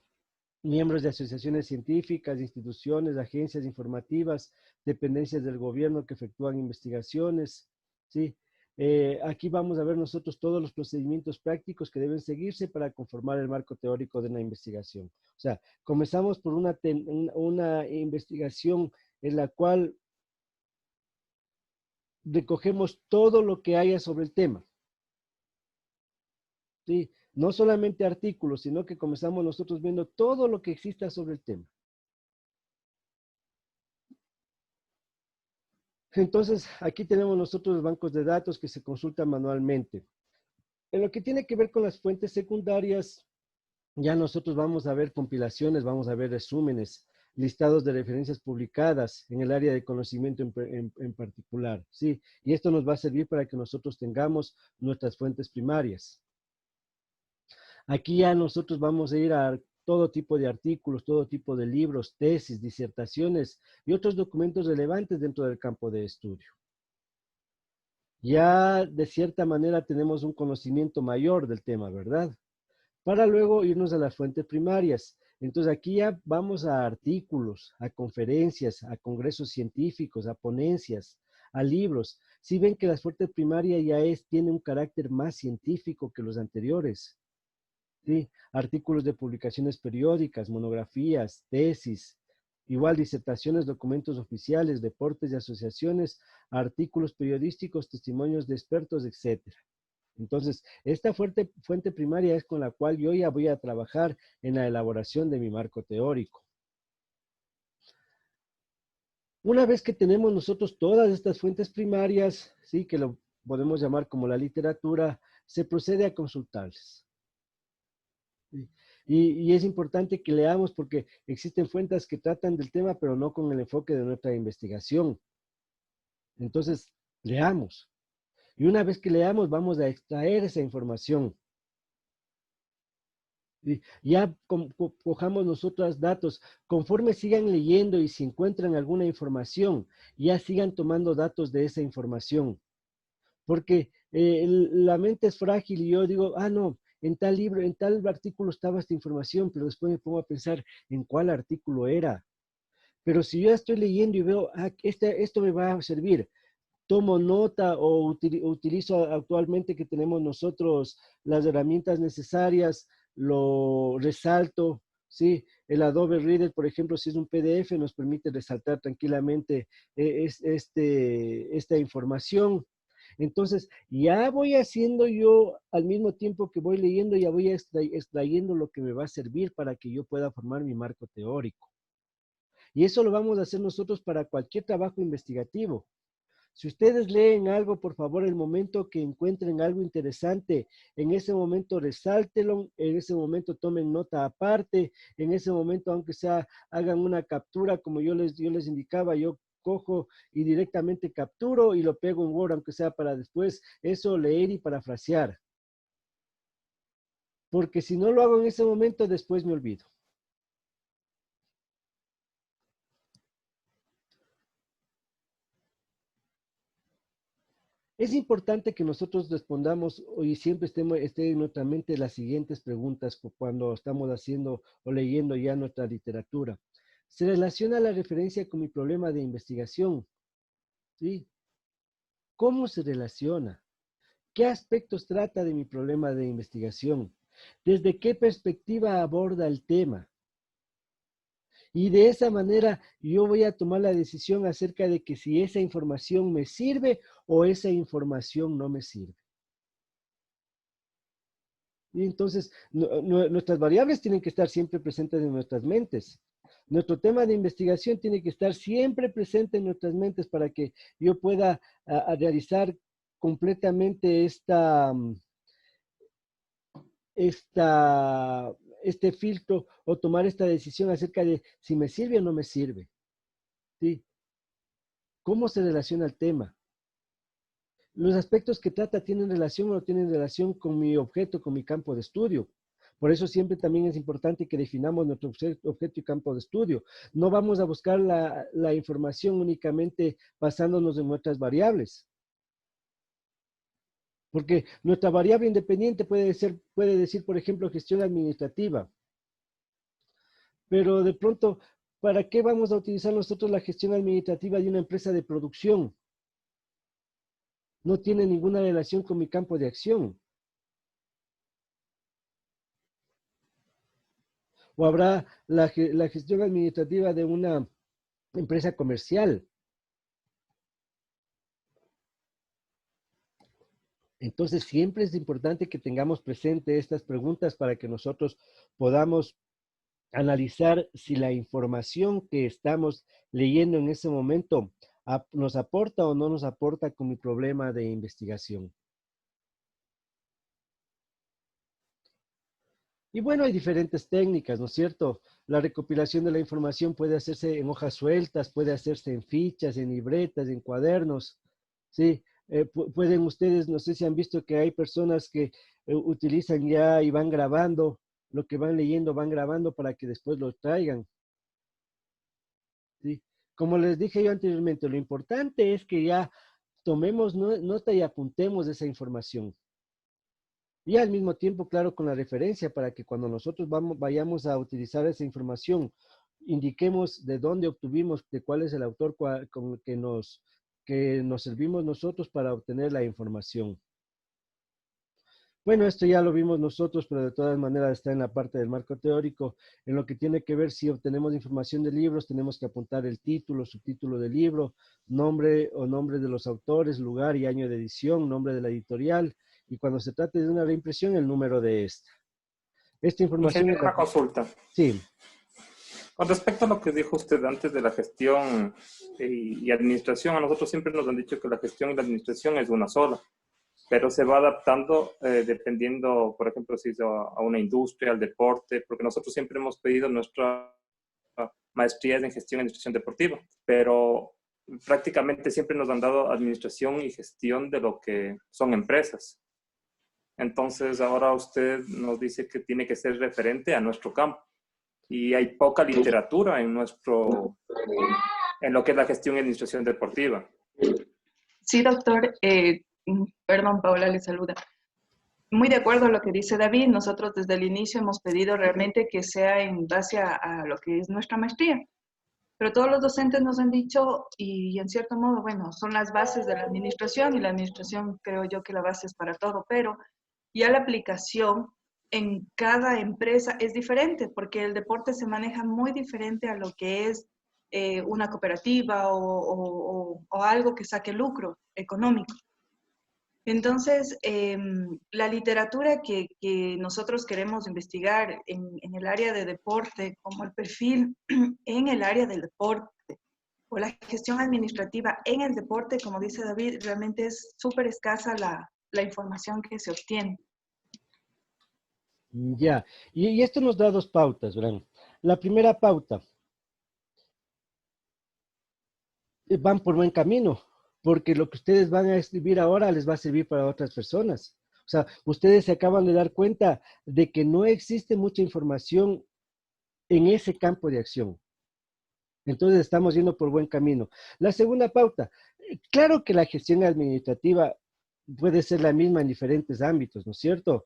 miembros de asociaciones científicas, instituciones, agencias informativas, dependencias del gobierno que efectúan investigaciones, ¿sí? Aquí vamos a ver nosotros todos los procedimientos prácticos que deben seguirse para conformar el marco teórico de una investigación. O sea, comenzamos por una investigación en la cual recogemos todo lo que haya sobre el tema, ¿sí? No solamente artículos, sino que comenzamos nosotros viendo todo lo que exista sobre el tema. Entonces, aquí tenemos nosotros los bancos de datos que se consultan manualmente. En lo que tiene que ver con las fuentes secundarias, ya nosotros vamos a ver compilaciones, vamos a ver resúmenes, listados de referencias publicadas en el área de conocimiento en particular, ¿sí? Y esto nos va a servir para que nosotros tengamos nuestras fuentes primarias. Aquí ya nosotros vamos a ir a todo tipo de artículos, todo tipo de libros, tesis, disertaciones y otros documentos relevantes dentro del campo de estudio. Ya de cierta manera tenemos un conocimiento mayor del tema, ¿verdad? Para luego irnos a las fuentes primarias. Entonces aquí ya vamos a artículos, a conferencias, a congresos científicos, a ponencias, a libros. Si ven que la fuente primaria ya tiene un carácter más científico que los anteriores. ¿Sí? Artículos de publicaciones periódicas, monografías, tesis, igual disertaciones, documentos oficiales, reportes de asociaciones, artículos periodísticos, testimonios de expertos, etc. Entonces, esta fuente primaria es con la cual yo ya voy a trabajar en la elaboración de mi marco teórico. Una vez que tenemos nosotros todas estas fuentes primarias, ¿sí? Que lo podemos llamar como la literatura, se procede a consultarles. Y es importante que leamos porque existen fuentes que tratan del tema, pero no con el enfoque de nuestra investigación. Entonces, leamos. Y una vez que leamos, vamos a extraer esa información. Y ya cojamos nosotros datos. Conforme sigan leyendo y si encuentran alguna información, ya sigan tomando datos de esa información. Porque la mente es frágil y yo digo, no, en tal libro, en tal artículo estaba esta información, pero después me pongo a pensar en cuál artículo era. Pero si yo estoy leyendo y veo, esto me va a servir, tomo nota o utilizo actualmente que tenemos nosotros las herramientas necesarias, lo resalto, ¿sí? El Adobe Reader, por ejemplo, si es un PDF, nos permite resaltar tranquilamente esta información. Entonces, ya voy haciendo yo, al mismo tiempo que voy leyendo, ya voy extrayendo lo que me va a servir para que yo pueda formar mi marco teórico. Y eso lo vamos a hacer nosotros para cualquier trabajo investigativo. Si ustedes leen algo, por favor, el momento que encuentren algo interesante, en ese momento resáltelo, en ese momento tomen nota aparte, en ese momento, aunque sea, hagan una captura, como yo les indicaba, yo cojo y directamente capturo y lo pego en Word, aunque sea para después eso leer y parafrasear. Porque si no lo hago en ese momento, después me olvido. Es importante que nosotros respondamos y siempre esté en nuestra mente las siguientes preguntas cuando estamos haciendo o leyendo ya nuestra literatura. ¿Se relaciona la referencia con mi problema de investigación? ¿Sí? ¿Cómo se relaciona? ¿Qué aspectos trata de mi problema de investigación? ¿Desde qué perspectiva aborda el tema? Y de esa manera yo voy a tomar la decisión acerca de que si esa información me sirve o esa información no me sirve. Y entonces, nuestras variables tienen que estar siempre presentes en nuestras mentes. Nuestro tema de investigación tiene que estar siempre presente en nuestras mentes para que yo pueda realizar completamente este filtro o tomar esta decisión acerca de si me sirve o no me sirve. ¿Sí? ¿Cómo se relaciona el tema? Los aspectos que trata tienen relación o no tienen relación con mi objeto, con mi campo de estudio. Por eso siempre también es importante que definamos nuestro objeto y campo de estudio. No vamos a buscar la información únicamente basándonos en nuestras variables. Porque nuestra variable independiente puede decir, por ejemplo, gestión administrativa. Pero de pronto, ¿para qué vamos a utilizar nosotros la gestión administrativa de una empresa de producción? No tiene ninguna relación con mi campo de acción. O habrá la gestión administrativa de una empresa comercial. Entonces, siempre es importante que tengamos presente estas preguntas para que nosotros podamos analizar si la información que estamos leyendo en ese momento nos aporta o no nos aporta con mi problema de investigación. Y bueno, hay diferentes técnicas, ¿no es cierto? La recopilación de la información puede hacerse en hojas sueltas, puede hacerse en fichas, en libretas, en cuadernos, ¿sí? Pueden ustedes, no sé si han visto que hay personas que utilizan ya y van grabando, lo que van leyendo van grabando para que después lo traigan, ¿sí? Como les dije yo anteriormente, lo importante es que ya tomemos nota y apuntemos esa información. Y al mismo tiempo, claro, con la referencia para que cuando nosotros vayamos a utilizar esa información, indiquemos de dónde obtuvimos, de cuál es el autor con el que nos servimos nosotros para obtener la información. Bueno, esto ya lo vimos nosotros, pero de todas maneras está en la parte del marco teórico. En lo que tiene que ver si obtenemos información de libros, tenemos que apuntar el título, subtítulo del libro, nombre o nombre de los autores, lugar y año de edición, nombre de la editorial, y cuando se trate de una reimpresión, el número de esta. Esta información... Ingeniero, una consulta. Sí. Con respecto a lo que dijo usted antes de la gestión y administración, a nosotros siempre nos han dicho que la gestión y la administración es una sola, pero se va adaptando dependiendo, por ejemplo, si es a una industria, al deporte, porque nosotros siempre hemos pedido nuestra maestría en gestión y administración deportiva, pero prácticamente siempre nos han dado administración y gestión de lo que son empresas. Entonces, ahora usted nos dice que tiene que ser referente a nuestro campo. Y hay poca literatura en lo que es la gestión y administración deportiva. Sí, doctor. Perdón, Paola le saluda. Muy de acuerdo a lo que dice David. Nosotros desde el inicio hemos pedido realmente que sea en base a lo que es nuestra maestría. Pero todos los docentes nos han dicho, y en cierto modo, bueno, son las bases de la administración, y la administración creo yo que la base es para todo, pero ya la aplicación en cada empresa es diferente, porque el deporte se maneja muy diferente a lo que es una cooperativa o algo que saque lucro económico. Entonces, la literatura que nosotros queremos investigar en el área de deporte, como el perfil en el área del deporte, o la gestión administrativa en el deporte, como dice David, realmente es súper escasa la información que se obtiene. Ya, y esto nos da dos pautas, ¿verdad? La primera pauta, van por buen camino, porque lo que ustedes van a escribir ahora les va a servir para otras personas. O sea, ustedes se acaban de dar cuenta de que no existe mucha información en ese campo de acción. Entonces estamos yendo por buen camino. La segunda pauta, claro que la gestión administrativa puede ser la misma en diferentes ámbitos, ¿no es cierto?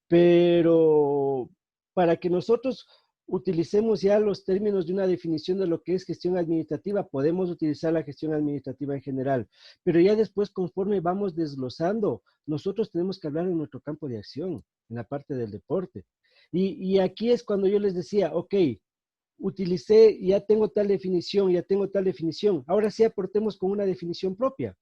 Pero para que nosotros utilicemos ya los términos de una definición de lo que es gestión administrativa, podemos utilizar la gestión administrativa en general, pero ya después, conforme vamos desglosando, nosotros tenemos que hablar en nuestro campo de acción, en la parte del deporte. Y aquí es cuando yo les decía, ok, utilicé, ya tengo tal definición, ahora sí aportemos con una definición propia.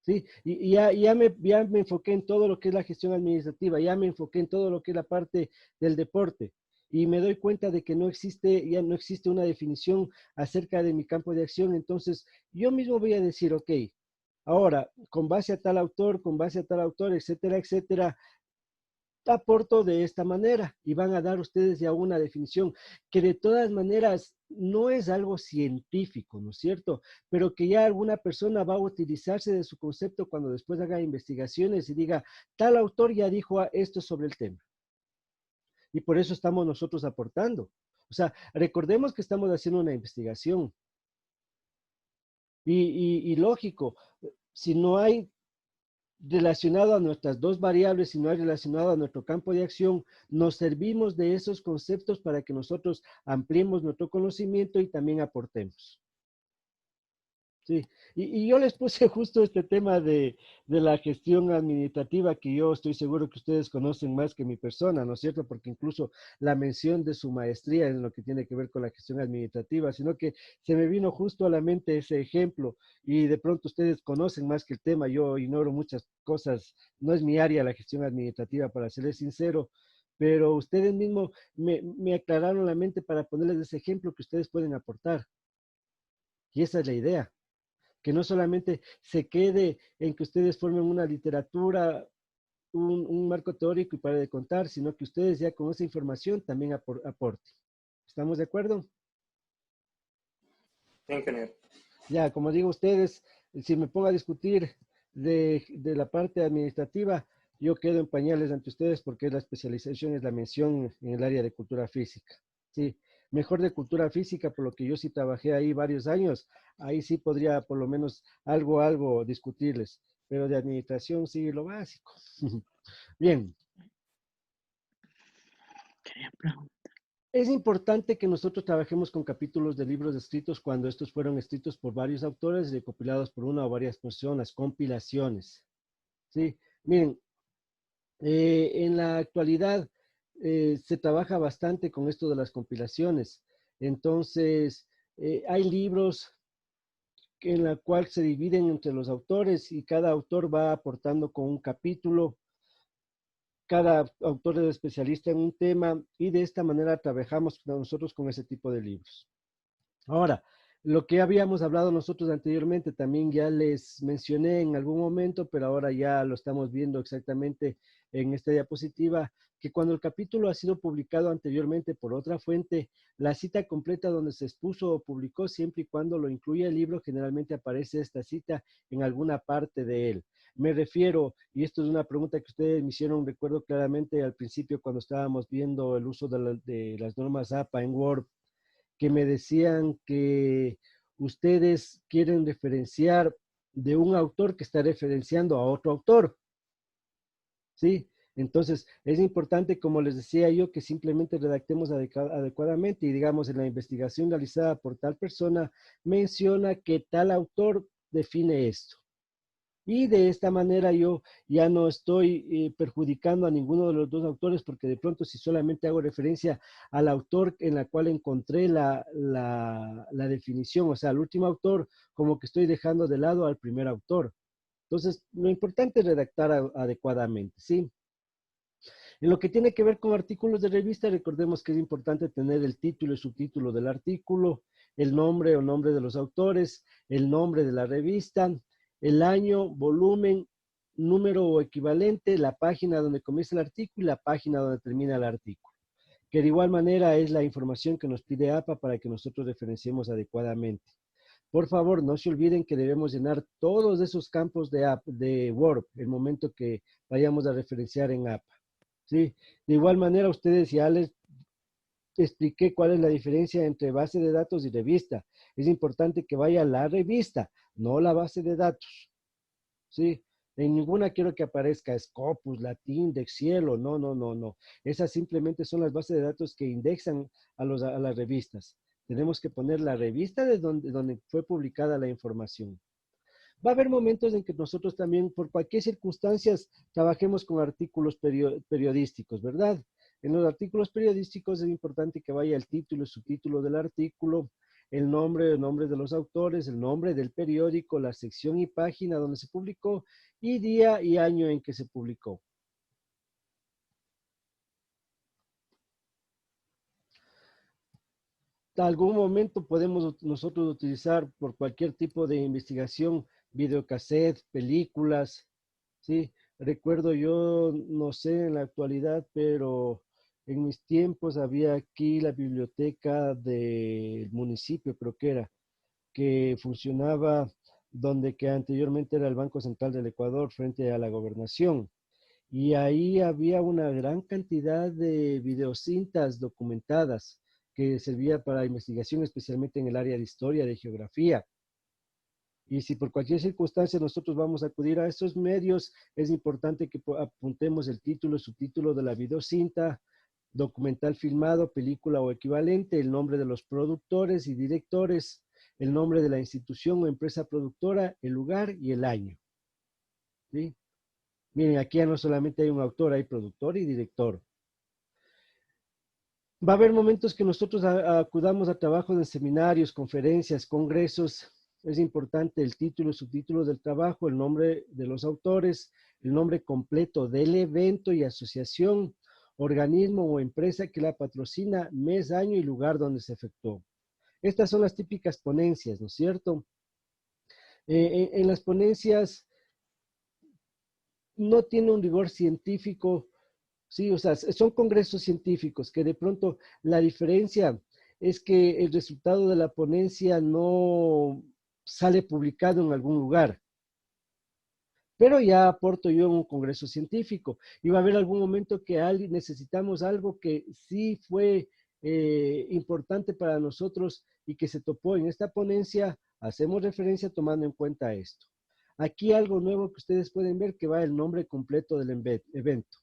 ¿Sí? Y ya me enfoqué en todo lo que es la gestión administrativa, ya me enfoqué en todo lo que es la parte del deporte y me doy cuenta de que ya no existe una definición acerca de mi campo de acción, entonces yo mismo voy a decir, ok, ahora, con base a tal autor, etcétera, etcétera, aporto de esta manera y van a dar ustedes ya una definición que de todas maneras no es algo científico, ¿no es cierto? Pero que ya alguna persona va a utilizarse de su concepto cuando después haga investigaciones y diga, tal autor ya dijo esto sobre el tema. Y por eso estamos nosotros aportando. O sea, recordemos que estamos haciendo una investigación. Y lógico, si no hay relacionado a nuestras dos variables, si no hay relacionado a nuestro campo de acción, nos servimos de esos conceptos para que nosotros ampliemos nuestro conocimiento y también aportemos. Sí, y yo les puse justo este tema de la gestión administrativa que yo estoy seguro que ustedes conocen más que mi persona, ¿no es cierto? Porque incluso la mención de su maestría en lo que tiene que ver con la gestión administrativa, sino que se me vino justo a la mente ese ejemplo y de pronto ustedes conocen más que el tema, yo ignoro muchas cosas, no es mi área la gestión administrativa, para serles sincero, pero ustedes mismos me aclararon la mente para ponerles ese ejemplo que ustedes pueden aportar. Y esa es la idea, que no solamente se quede en que ustedes formen una literatura, un marco teórico y para de contar, sino que ustedes ya con esa información también aporten. ¿Estamos de acuerdo? Bien, ingeniero. Ya, como digo ustedes, si me pongo a discutir de la parte administrativa, yo quedo en pañales ante ustedes porque la especialización es la mención en el área de cultura física. Sí, mejor de cultura física, por lo que yo sí trabajé ahí varios años, ahí sí podría por lo menos algo discutirles, pero de administración sí lo básico. Bien. Es importante que nosotros trabajemos con capítulos de libros escritos cuando estos fueron escritos por varios autores y recopilados por una o varias personas, compilaciones. ¿Sí? Miren, en la actualidad se trabaja bastante con esto de las compilaciones. Entonces, hay libros en la cual se dividen entre los autores y cada autor va aportando con un capítulo. Cada autor es especialista en un tema y de esta manera trabajamos nosotros con ese tipo de libros. Ahora, lo que habíamos hablado nosotros anteriormente, también ya les mencioné en algún momento, pero ahora ya lo estamos viendo exactamente en esta diapositiva, que cuando el capítulo ha sido publicado anteriormente por otra fuente, la cita completa donde se expuso o publicó, siempre y cuando lo incluya el libro, generalmente aparece esta cita en alguna parte de él. Me refiero, y esto es una pregunta que ustedes me hicieron, recuerdo claramente al principio cuando estábamos viendo el uso de las normas APA en Word, que me decían que ustedes quieren referenciar de un autor que está referenciando a otro autor. ¿Sí? Entonces, es importante, como les decía yo, que simplemente redactemos adecuadamente y digamos en la investigación realizada por tal persona menciona que tal autor define esto. Y de esta manera yo ya no estoy perjudicando a ninguno de los dos autores, porque de pronto si solamente hago referencia al autor en la cual encontré la definición, o sea, al último autor, como que estoy dejando de lado al primer autor. Entonces, lo importante es redactar adecuadamente, ¿sí? En lo que tiene que ver con artículos de revista, recordemos que es importante tener el título y subtítulo del artículo, el nombre o nombre de los autores, el nombre de la revista, el año, volumen, número o equivalente, la página donde comienza el artículo y la página donde termina el artículo, que de igual manera es la información que nos pide APA para que nosotros referenciemos adecuadamente. Por favor, no se olviden que debemos llenar todos esos campos de Word el momento que vayamos a referenciar en APA. ¿Sí? De igual manera, ustedes ya les expliqué cuál es la diferencia entre base de datos y revista. Es importante que vaya la revista, no la base de datos. ¿Sí? En ninguna quiero que aparezca Scopus, Latin, Dexielo, no, no, no, no. Esas simplemente son las bases de datos que indexan a las revistas. Tenemos que poner la revista de donde fue publicada la información. Va a haber momentos en que nosotros también, por cualquier circunstancia, trabajemos con artículos periodísticos, ¿verdad? En los artículos periodísticos es importante que vaya el título y subtítulo del artículo, el nombre de los autores, el nombre del periódico, la sección y página donde se publicó y día y año en que se publicó. Algún momento podemos nosotros utilizar por cualquier tipo de investigación, videocassette, películas, ¿sí? Recuerdo yo, no sé en la actualidad, pero en mis tiempos había aquí la biblioteca del municipio, creo que funcionaba donde que anteriormente era el Banco Central del Ecuador frente a la gobernación. Y ahí había una gran cantidad de videocintas documentadas que servía para investigación, especialmente en el área de historia, de geografía. Y si por cualquier circunstancia nosotros vamos a acudir a estos medios, es importante que apuntemos el título, subtítulo de la videocinta, documental filmado, película o equivalente, el nombre de los productores y directores, el nombre de la institución o empresa productora, el lugar y el año. ¿Sí? Miren, aquí ya no solamente hay un autor, hay productor y director. Va a haber momentos que nosotros acudamos a trabajos en seminarios, conferencias, congresos. Es importante el título, subtítulo del trabajo, el nombre de los autores, el nombre completo del evento y asociación, organismo o empresa que la patrocina, mes, año y lugar donde se efectuó. Estas son las típicas ponencias, ¿no es cierto? En las ponencias no tiene un rigor científico. Sí, o sea, son congresos científicos que de pronto la diferencia es que el resultado de la ponencia no sale publicado en algún lugar. Pero ya aporto yo en un congreso científico. Y va a haber algún momento que necesitamos algo que sí fue importante para nosotros y que se topó en esta ponencia. Hacemos referencia tomando en cuenta esto. Aquí algo nuevo que ustedes pueden ver que va el nombre completo del evento.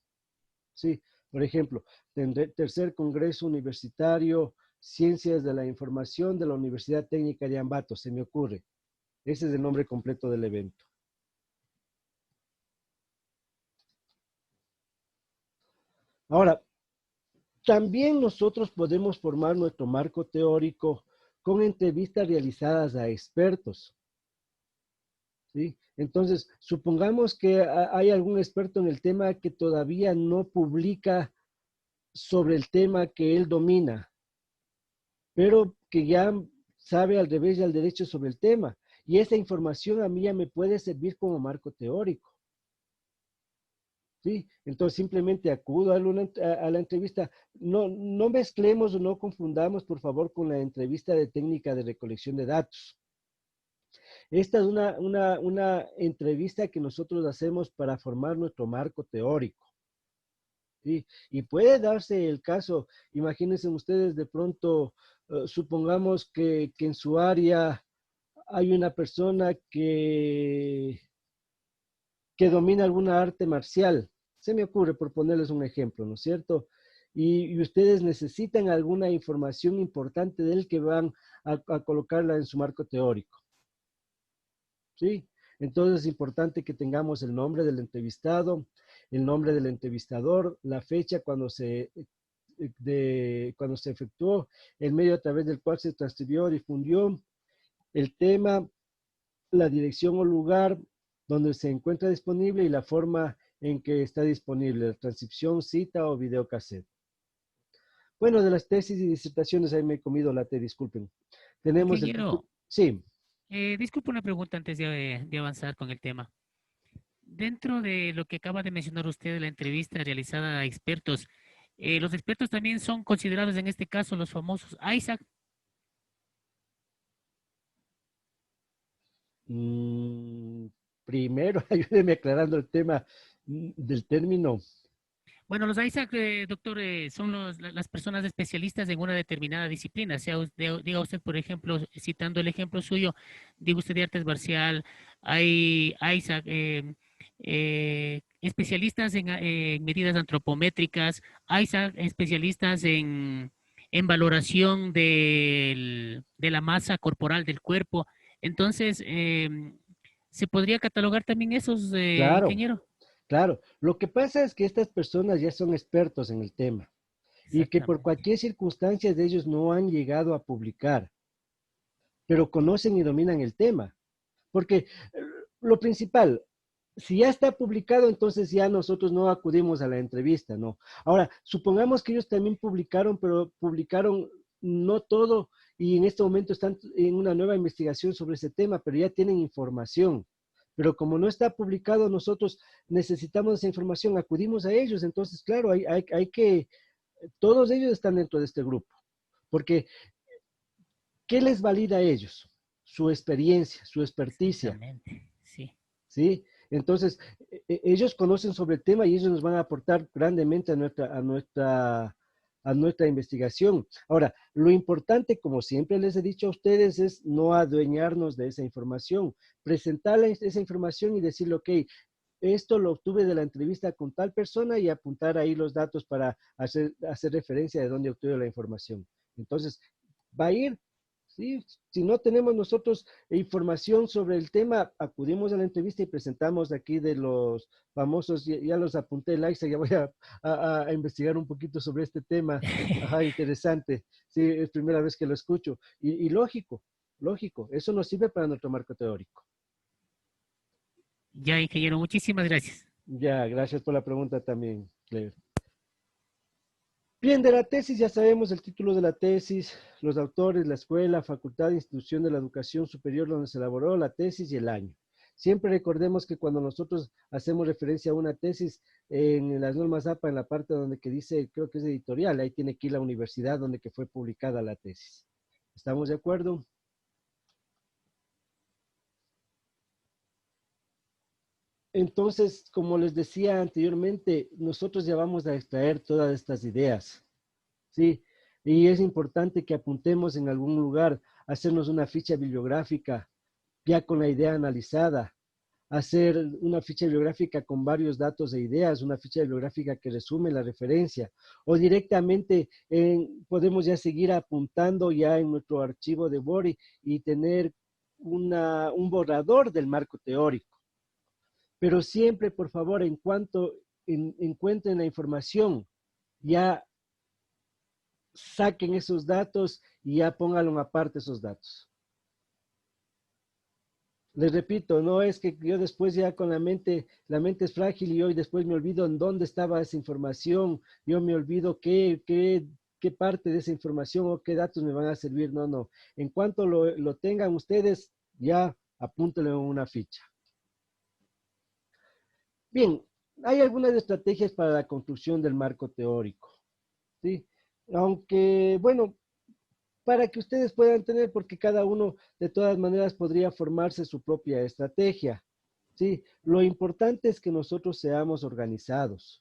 Sí, por ejemplo, tercer Congreso Universitario, Ciencias de la Información de la Universidad Técnica de Ambato, se me ocurre. Ese es el nombre completo del evento. Ahora, también nosotros podemos formar nuestro marco teórico con entrevistas realizadas a expertos. ¿Sí? Entonces, supongamos que hay algún experto en el tema que todavía no publica sobre el tema que él domina, pero que ya sabe al revés y al derecho sobre el tema. Y esa información a mí ya me puede servir como marco teórico. ¿Sí? Entonces simplemente acudo a la entrevista. No mezclemos o no confundamos, por favor, con la entrevista de técnica de recolección de datos. Esta es una entrevista que nosotros hacemos para formar nuestro marco teórico. ¿Sí? Y puede darse el caso, imagínense ustedes de pronto, supongamos que en su área hay una persona que domina alguna arte marcial. Se me ocurre por ponerles un ejemplo, ¿no es cierto? Y ustedes necesitan alguna información importante de él que van a colocarla en su marco teórico. ¿Sí? Entonces es importante que tengamos el nombre del entrevistado, el nombre del entrevistador, la fecha cuando se efectuó, el medio a través del cual se transcribió, difundió, el tema, la dirección o lugar donde se encuentra disponible y la forma en que está disponible, la transcripción, cita o videocassette. Bueno, de las tesis y disertaciones, ahí me he comido la té, disculpen. Tenemos el... Ingeniero, Sí. disculpe una pregunta antes de avanzar con el tema. Dentro de lo que acaba de mencionar usted de la entrevista realizada a expertos, los expertos también son considerados en este caso los famosos ISAC. Primero, ayúdeme aclarando el tema del término. Bueno, los ISAC, doctor, son las personas especialistas en una determinada disciplina. Diga usted, por ejemplo, citando el ejemplo suyo, diga usted de artes marcial, hay ISAC, especialistas en medidas antropométricas, ISAC, especialistas en valoración de la masa corporal del cuerpo. Entonces, ¿se podría catalogar también esos, Claro, ingeniero? claro. Lo que pasa es que estas personas ya son expertos en el tema y que por Exactamente. cualquier circunstancia de ellos no han llegado a publicar, pero conocen y dominan el tema. Porque lo principal, si ya está publicado, entonces ya nosotros no acudimos a la entrevista, ¿no? Ahora, supongamos que ellos también publicaron, pero publicaron no todo y en este momento están en una nueva investigación sobre ese tema, pero ya tienen información. Pero como no está publicado, nosotros necesitamos esa información, acudimos a ellos. Entonces, claro, hay que, todos ellos están dentro de este grupo. Porque, ¿qué les valida a ellos? Su experiencia, su experticia. Exactamente, sí. ¿Sí? Entonces, ellos conocen sobre el tema y ellos nos van a aportar grandemente a nuestra investigación. Ahora, lo importante, como siempre les he dicho a ustedes, es no adueñarnos de esa información, presentarles esa información y decirle, ok, esto lo obtuve de la entrevista con tal persona y apuntar ahí los datos para hacer referencia de dónde obtuve la información. Entonces, va a ir. Sí, si no tenemos nosotros información sobre el tema, acudimos a la entrevista y presentamos aquí de los famosos, ya los apunté, Laisa, ya voy a investigar un poquito sobre este tema. Ajá, interesante. Sí, es primera vez que lo escucho. Y lógico, lógico, eso nos sirve para nuestro marco teórico. Ya, ingeniero, muchísimas gracias. Ya, gracias por la pregunta también, Claire. Bien, de la tesis ya sabemos el título de la tesis, los autores, la escuela, facultad, institución de la educación superior donde se elaboró la tesis y el año. Siempre recordemos que cuando nosotros hacemos referencia a una tesis, en las normas APA, en la parte donde que dice, creo que es editorial, ahí tiene que ir la universidad donde que fue publicada la tesis. ¿Estamos de acuerdo? Entonces, como les decía anteriormente, nosotros ya vamos a extraer todas estas ideas, ¿sí? Y es importante que apuntemos en algún lugar, hacernos una ficha bibliográfica ya con la idea analizada, hacer una ficha bibliográfica con varios datos e ideas, una ficha bibliográfica que resume la referencia, o directamente podemos ya seguir apuntando ya en nuestro archivo de Word y tener un borrador del marco teórico. Pero siempre, por favor, en cuanto encuentren la información, ya saquen esos datos y ya pónganlo aparte esos datos. Les repito, no es que yo después ya con la mente es frágil y hoy después me olvido en dónde estaba esa información, yo me olvido qué parte de esa información o qué datos me van a servir. No, no. En cuanto lo tengan ustedes, ya apúntenlo en una ficha. Bien, hay algunas estrategias para la construcción del marco teórico, ¿sí? Aunque, bueno, para que ustedes puedan tener, porque cada uno de todas maneras podría formarse su propia estrategia, ¿sí? Lo importante es que nosotros seamos organizados.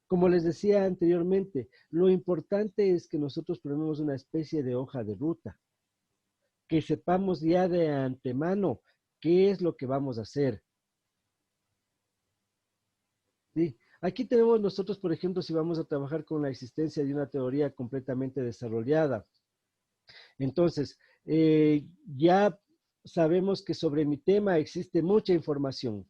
Como les decía anteriormente, lo importante es que nosotros ponemos una especie de hoja de ruta, que sepamos ya de antemano qué es lo que vamos a hacer. ¿Sí? Aquí tenemos nosotros, por ejemplo, si vamos a trabajar con la existencia de una teoría completamente desarrollada. Entonces, ya sabemos que sobre mi tema existe mucha información.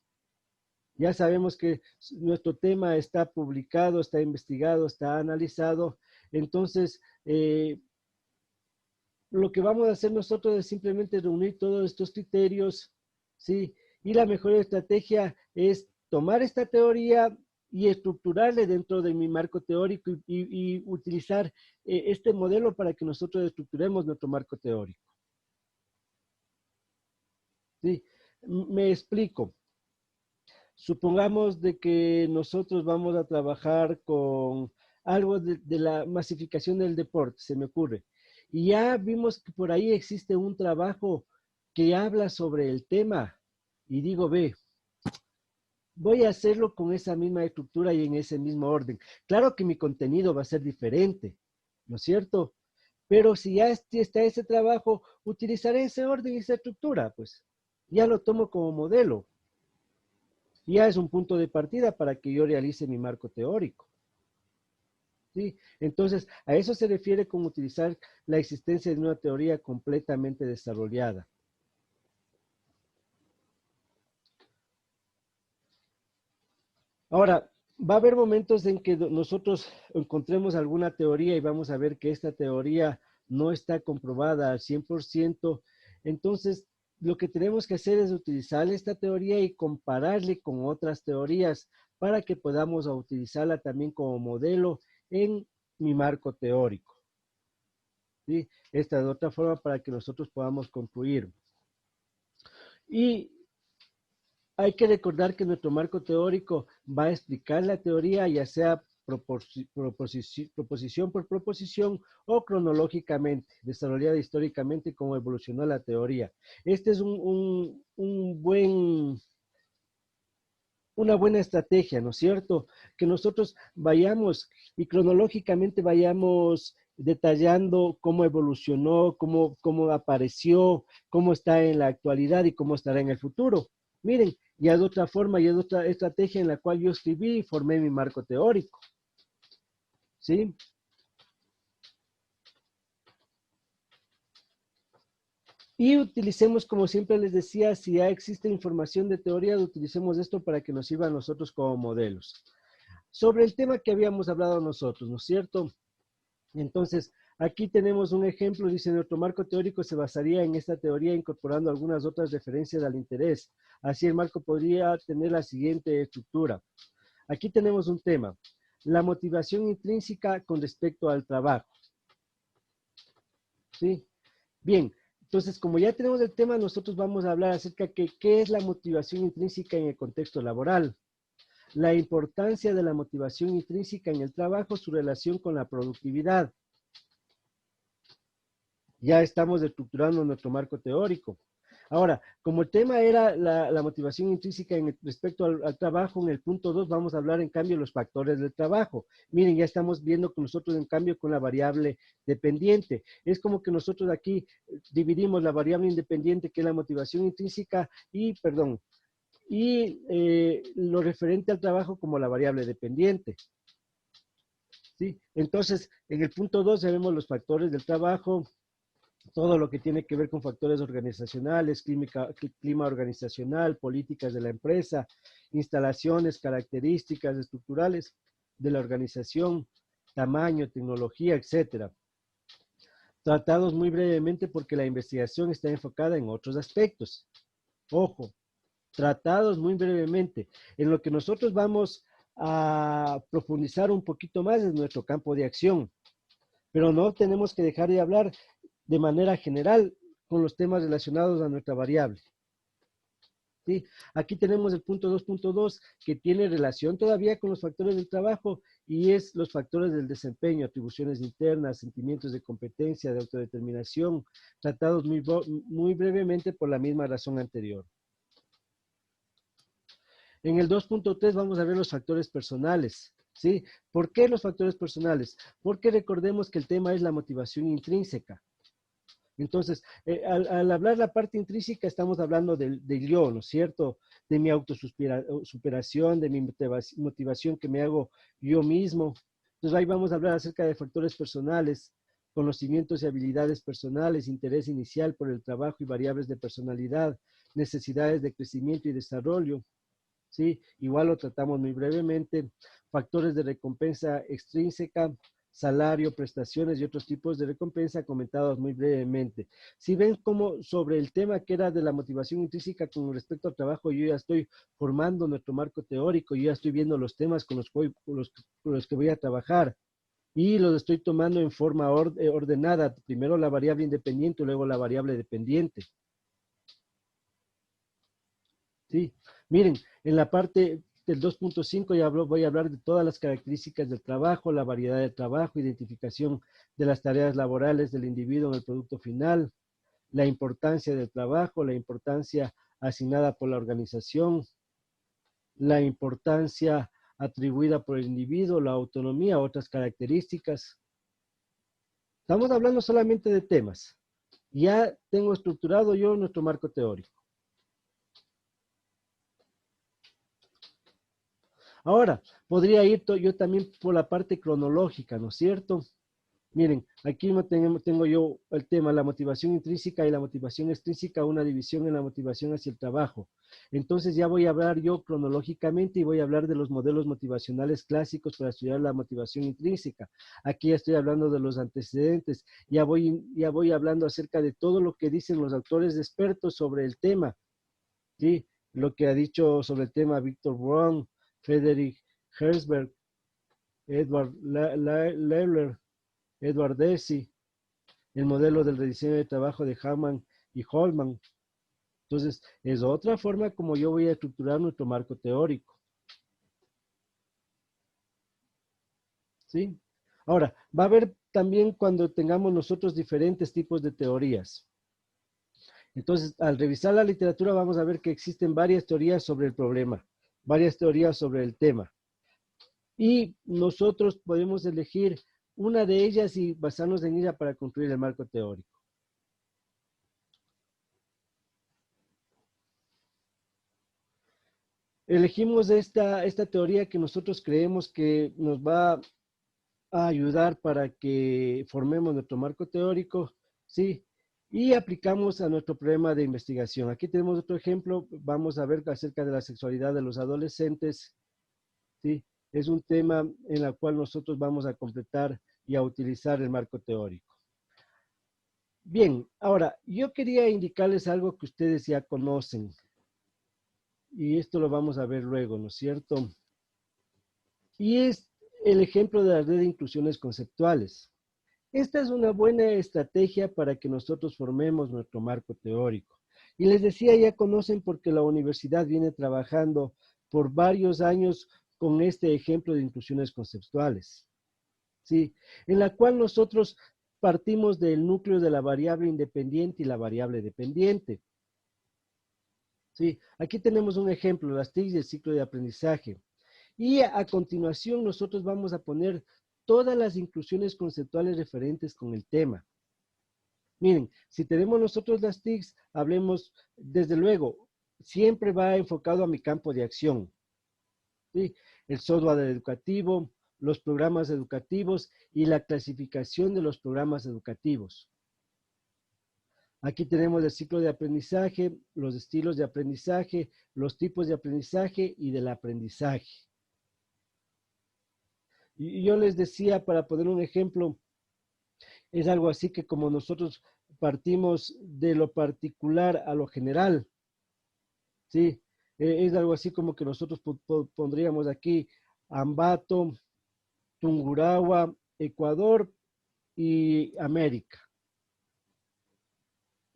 Ya sabemos que nuestro tema está publicado, está investigado, está analizado. Entonces, lo que vamos a hacer nosotros es simplemente reunir todos estos criterios, ¿sí? Y la mejor estrategia es tomar esta teoría y estructurarle dentro de mi marco teórico y utilizar este modelo para que nosotros estructuremos nuestro marco teórico. ¿Sí? Me explico. Supongamos de que nosotros vamos a trabajar con algo de la masificación del deporte, se me ocurre. Y ya vimos que por ahí existe un trabajo que habla sobre el tema. Y digo, ve, voy a hacerlo con esa misma estructura y en ese mismo orden. Claro que mi contenido va a ser diferente, ¿no es cierto? Pero si ya está ese trabajo, utilizaré ese orden y esa estructura, pues. Ya lo tomo como modelo. Ya es un punto de partida para que yo realice mi marco teórico. ¿Sí? Entonces, a eso se refiere con utilizar la existencia de una teoría completamente desarrollada. Ahora, va a haber momentos en que nosotros encontremos alguna teoría y vamos a ver que esta teoría no está comprobada al 100%. Entonces, lo que tenemos que hacer es utilizar esta teoría y compararle con otras teorías para que podamos utilizarla también como modelo en mi marco teórico. ¿Sí? Esta es otra forma para que nosotros podamos concluir. Y hay que recordar que nuestro marco teórico va a explicar la teoría, ya sea proposición por proposición o cronológicamente, desarrollada históricamente como evolucionó la teoría. Este es una buena estrategia, ¿no es cierto? Que nosotros vayamos y cronológicamente vayamos detallando cómo evolucionó, cómo apareció, cómo está en la actualidad y cómo estará en el futuro. Miren, ya de otra forma, ya de otra estrategia en la cual yo escribí y formé mi marco teórico. ¿Sí? Y utilicemos, como siempre les decía, si ya existe información de teoría, utilicemos esto para que nos sirva a nosotros como modelos. Sobre el tema que habíamos hablado nosotros, ¿no es cierto? Entonces, aquí tenemos un ejemplo, dice, nuestro marco teórico se basaría en esta teoría incorporando algunas otras referencias al interés. Así el marco podría tener la siguiente estructura. Aquí tenemos un tema, la motivación intrínseca con respecto al trabajo. ¿Sí? Bien, entonces como ya tenemos el tema, nosotros vamos a hablar acerca de qué es la motivación intrínseca en el contexto laboral. La importancia de la motivación intrínseca en el trabajo, su relación con la productividad. Ya estamos estructurando nuestro marco teórico. Ahora, como el tema era la motivación intrínseca respecto al trabajo, en el punto 2 vamos a hablar en cambio de los factores del trabajo. Miren, ya estamos viendo que nosotros en cambio con la variable dependiente. Es como que nosotros aquí dividimos la variable independiente, que es la motivación intrínseca, y lo referente al trabajo como la variable dependiente. ¿Sí? Entonces, en el punto 2 ya vemos los factores del trabajo, todo lo que tiene que ver con factores organizacionales, clima organizacional, políticas de la empresa, instalaciones, características estructurales de la organización, tamaño, tecnología, etcétera. Tratados muy brevemente porque la investigación está enfocada en otros aspectos. Ojo, tratados muy brevemente. En lo que nosotros vamos a profundizar un poquito más es nuestro campo de acción. Pero no tenemos que dejar de hablar de manera general con los temas relacionados a nuestra variable. ¿Sí? Aquí tenemos el punto 2.2 que tiene relación todavía con los factores del trabajo y es los factores del desempeño, atribuciones internas, sentimientos de competencia, de autodeterminación, tratados muy brevemente por la misma razón anterior. En el 2.3 vamos a ver los factores personales. ¿Sí? ¿Por qué los factores personales? Porque recordemos que el tema es la motivación intrínseca. Entonces, al hablar la parte intrínseca, estamos hablando del yo, ¿no es cierto? De mi autosuperación, de mi motivación que me hago yo mismo. Entonces, ahí vamos a hablar acerca de factores personales, conocimientos y habilidades personales, interés inicial por el trabajo y variables de personalidad, necesidades de crecimiento y desarrollo. ¿Sí? Igual lo tratamos muy brevemente. Factores de recompensa extrínseca, salario, prestaciones y otros tipos de recompensa comentados muy brevemente. Si ven como sobre el tema que era de la motivación intrínseca con respecto al trabajo, yo ya estoy formando nuestro marco teórico, yo ya estoy viendo los temas con los que voy a trabajar y los estoy tomando en forma ordenada. Primero la variable independiente, luego la variable dependiente. ¿Sí? Miren, en la parte del 2.5 ya voy a hablar de todas las características del trabajo, la variedad del trabajo, identificación de las tareas laborales del individuo en el producto final, la importancia del trabajo, la importancia asignada por la organización, la importancia atribuida por el individuo, la autonomía, otras características. Estamos hablando solamente de temas. Ya tengo estructurado yo nuestro marco teórico. Ahora, podría ir yo también por la parte cronológica, ¿no es cierto? Miren, aquí tengo yo el tema, la motivación intrínseca y la motivación extrínseca, una división en la motivación hacia el trabajo. Entonces ya voy a hablar yo cronológicamente y voy a hablar de los modelos motivacionales clásicos para estudiar la motivación intrínseca. Aquí ya estoy hablando de los antecedentes, ya voy hablando acerca de todo lo que dicen los autores expertos sobre el tema, ¿sí? Lo que ha dicho sobre el tema Victor Braun, Friedrich Herzberg, Edward Lehler, Edward Deci, el modelo del rediseño de trabajo de Hamann y Holman. Entonces, es otra forma como yo voy a estructurar nuestro marco teórico. ¿Sí? Ahora, va a haber también cuando tengamos nosotros diferentes tipos de teorías. Entonces, al revisar la literatura vamos a ver que existen varias teorías sobre el problema, varias teorías sobre el tema. Y nosotros podemos elegir una de ellas y basarnos en ella para construir el marco teórico. Elegimos esta teoría que nosotros creemos que nos va a ayudar para que formemos nuestro marco teórico, ¿sí? Y aplicamos a nuestro problema de investigación. Aquí tenemos otro ejemplo, vamos a ver acerca de la sexualidad de los adolescentes, ¿sí? Es un tema en el cual nosotros vamos a completar y a utilizar el marco teórico. Bien, ahora, yo quería indicarles algo que ustedes ya conocen. Y esto lo vamos a ver luego, ¿no es cierto? Y es el ejemplo de la red de inclusiones conceptuales. Esta es una buena estrategia para que nosotros formemos nuestro marco teórico. Y les decía, ya conocen porque la universidad viene trabajando por varios años con este ejemplo de inclusiones conceptuales, ¿sí? En la cual nosotros partimos del núcleo de la variable independiente y la variable dependiente. Sí, aquí tenemos un ejemplo, las TIC y el ciclo de aprendizaje. Y a continuación nosotros vamos a poner todas las inclusiones conceptuales referentes con el tema. Miren, si tenemos nosotros las TICs, hablemos, desde luego, siempre va enfocado a mi campo de acción. ¿Sí? El software educativo, los programas educativos y la clasificación de los programas educativos. Aquí tenemos el ciclo de aprendizaje, los estilos de aprendizaje, los tipos de aprendizaje y del aprendizaje. Y yo les decía, para poner un ejemplo, es algo así que como nosotros partimos de lo particular a lo general, ¿sí? Es algo así como que nosotros pondríamos aquí Ambato, Tungurahua, Ecuador y América.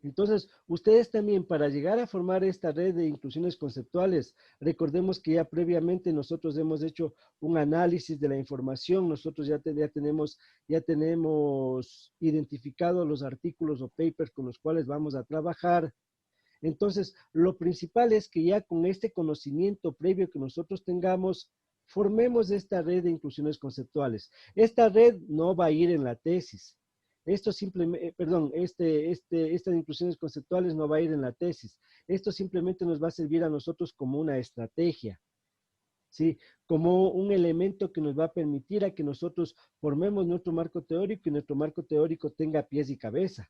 Entonces, ustedes también para llegar a formar esta red de inclusiones conceptuales, recordemos que ya previamente nosotros hemos hecho un análisis de la información, nosotros ya tenemos identificado los artículos o papers con los cuales vamos a trabajar. Entonces, lo principal es que ya con este conocimiento previo que nosotros tengamos, formemos esta red de inclusiones conceptuales. Esta red no va a ir en la tesis. Esto simplemente, estas inclusiones conceptuales no va a ir en la tesis. Esto simplemente nos va a servir a nosotros como una estrategia, ¿sí? Como un elemento que nos va a permitir a que nosotros formemos nuestro marco teórico y nuestro marco teórico tenga pies y cabeza.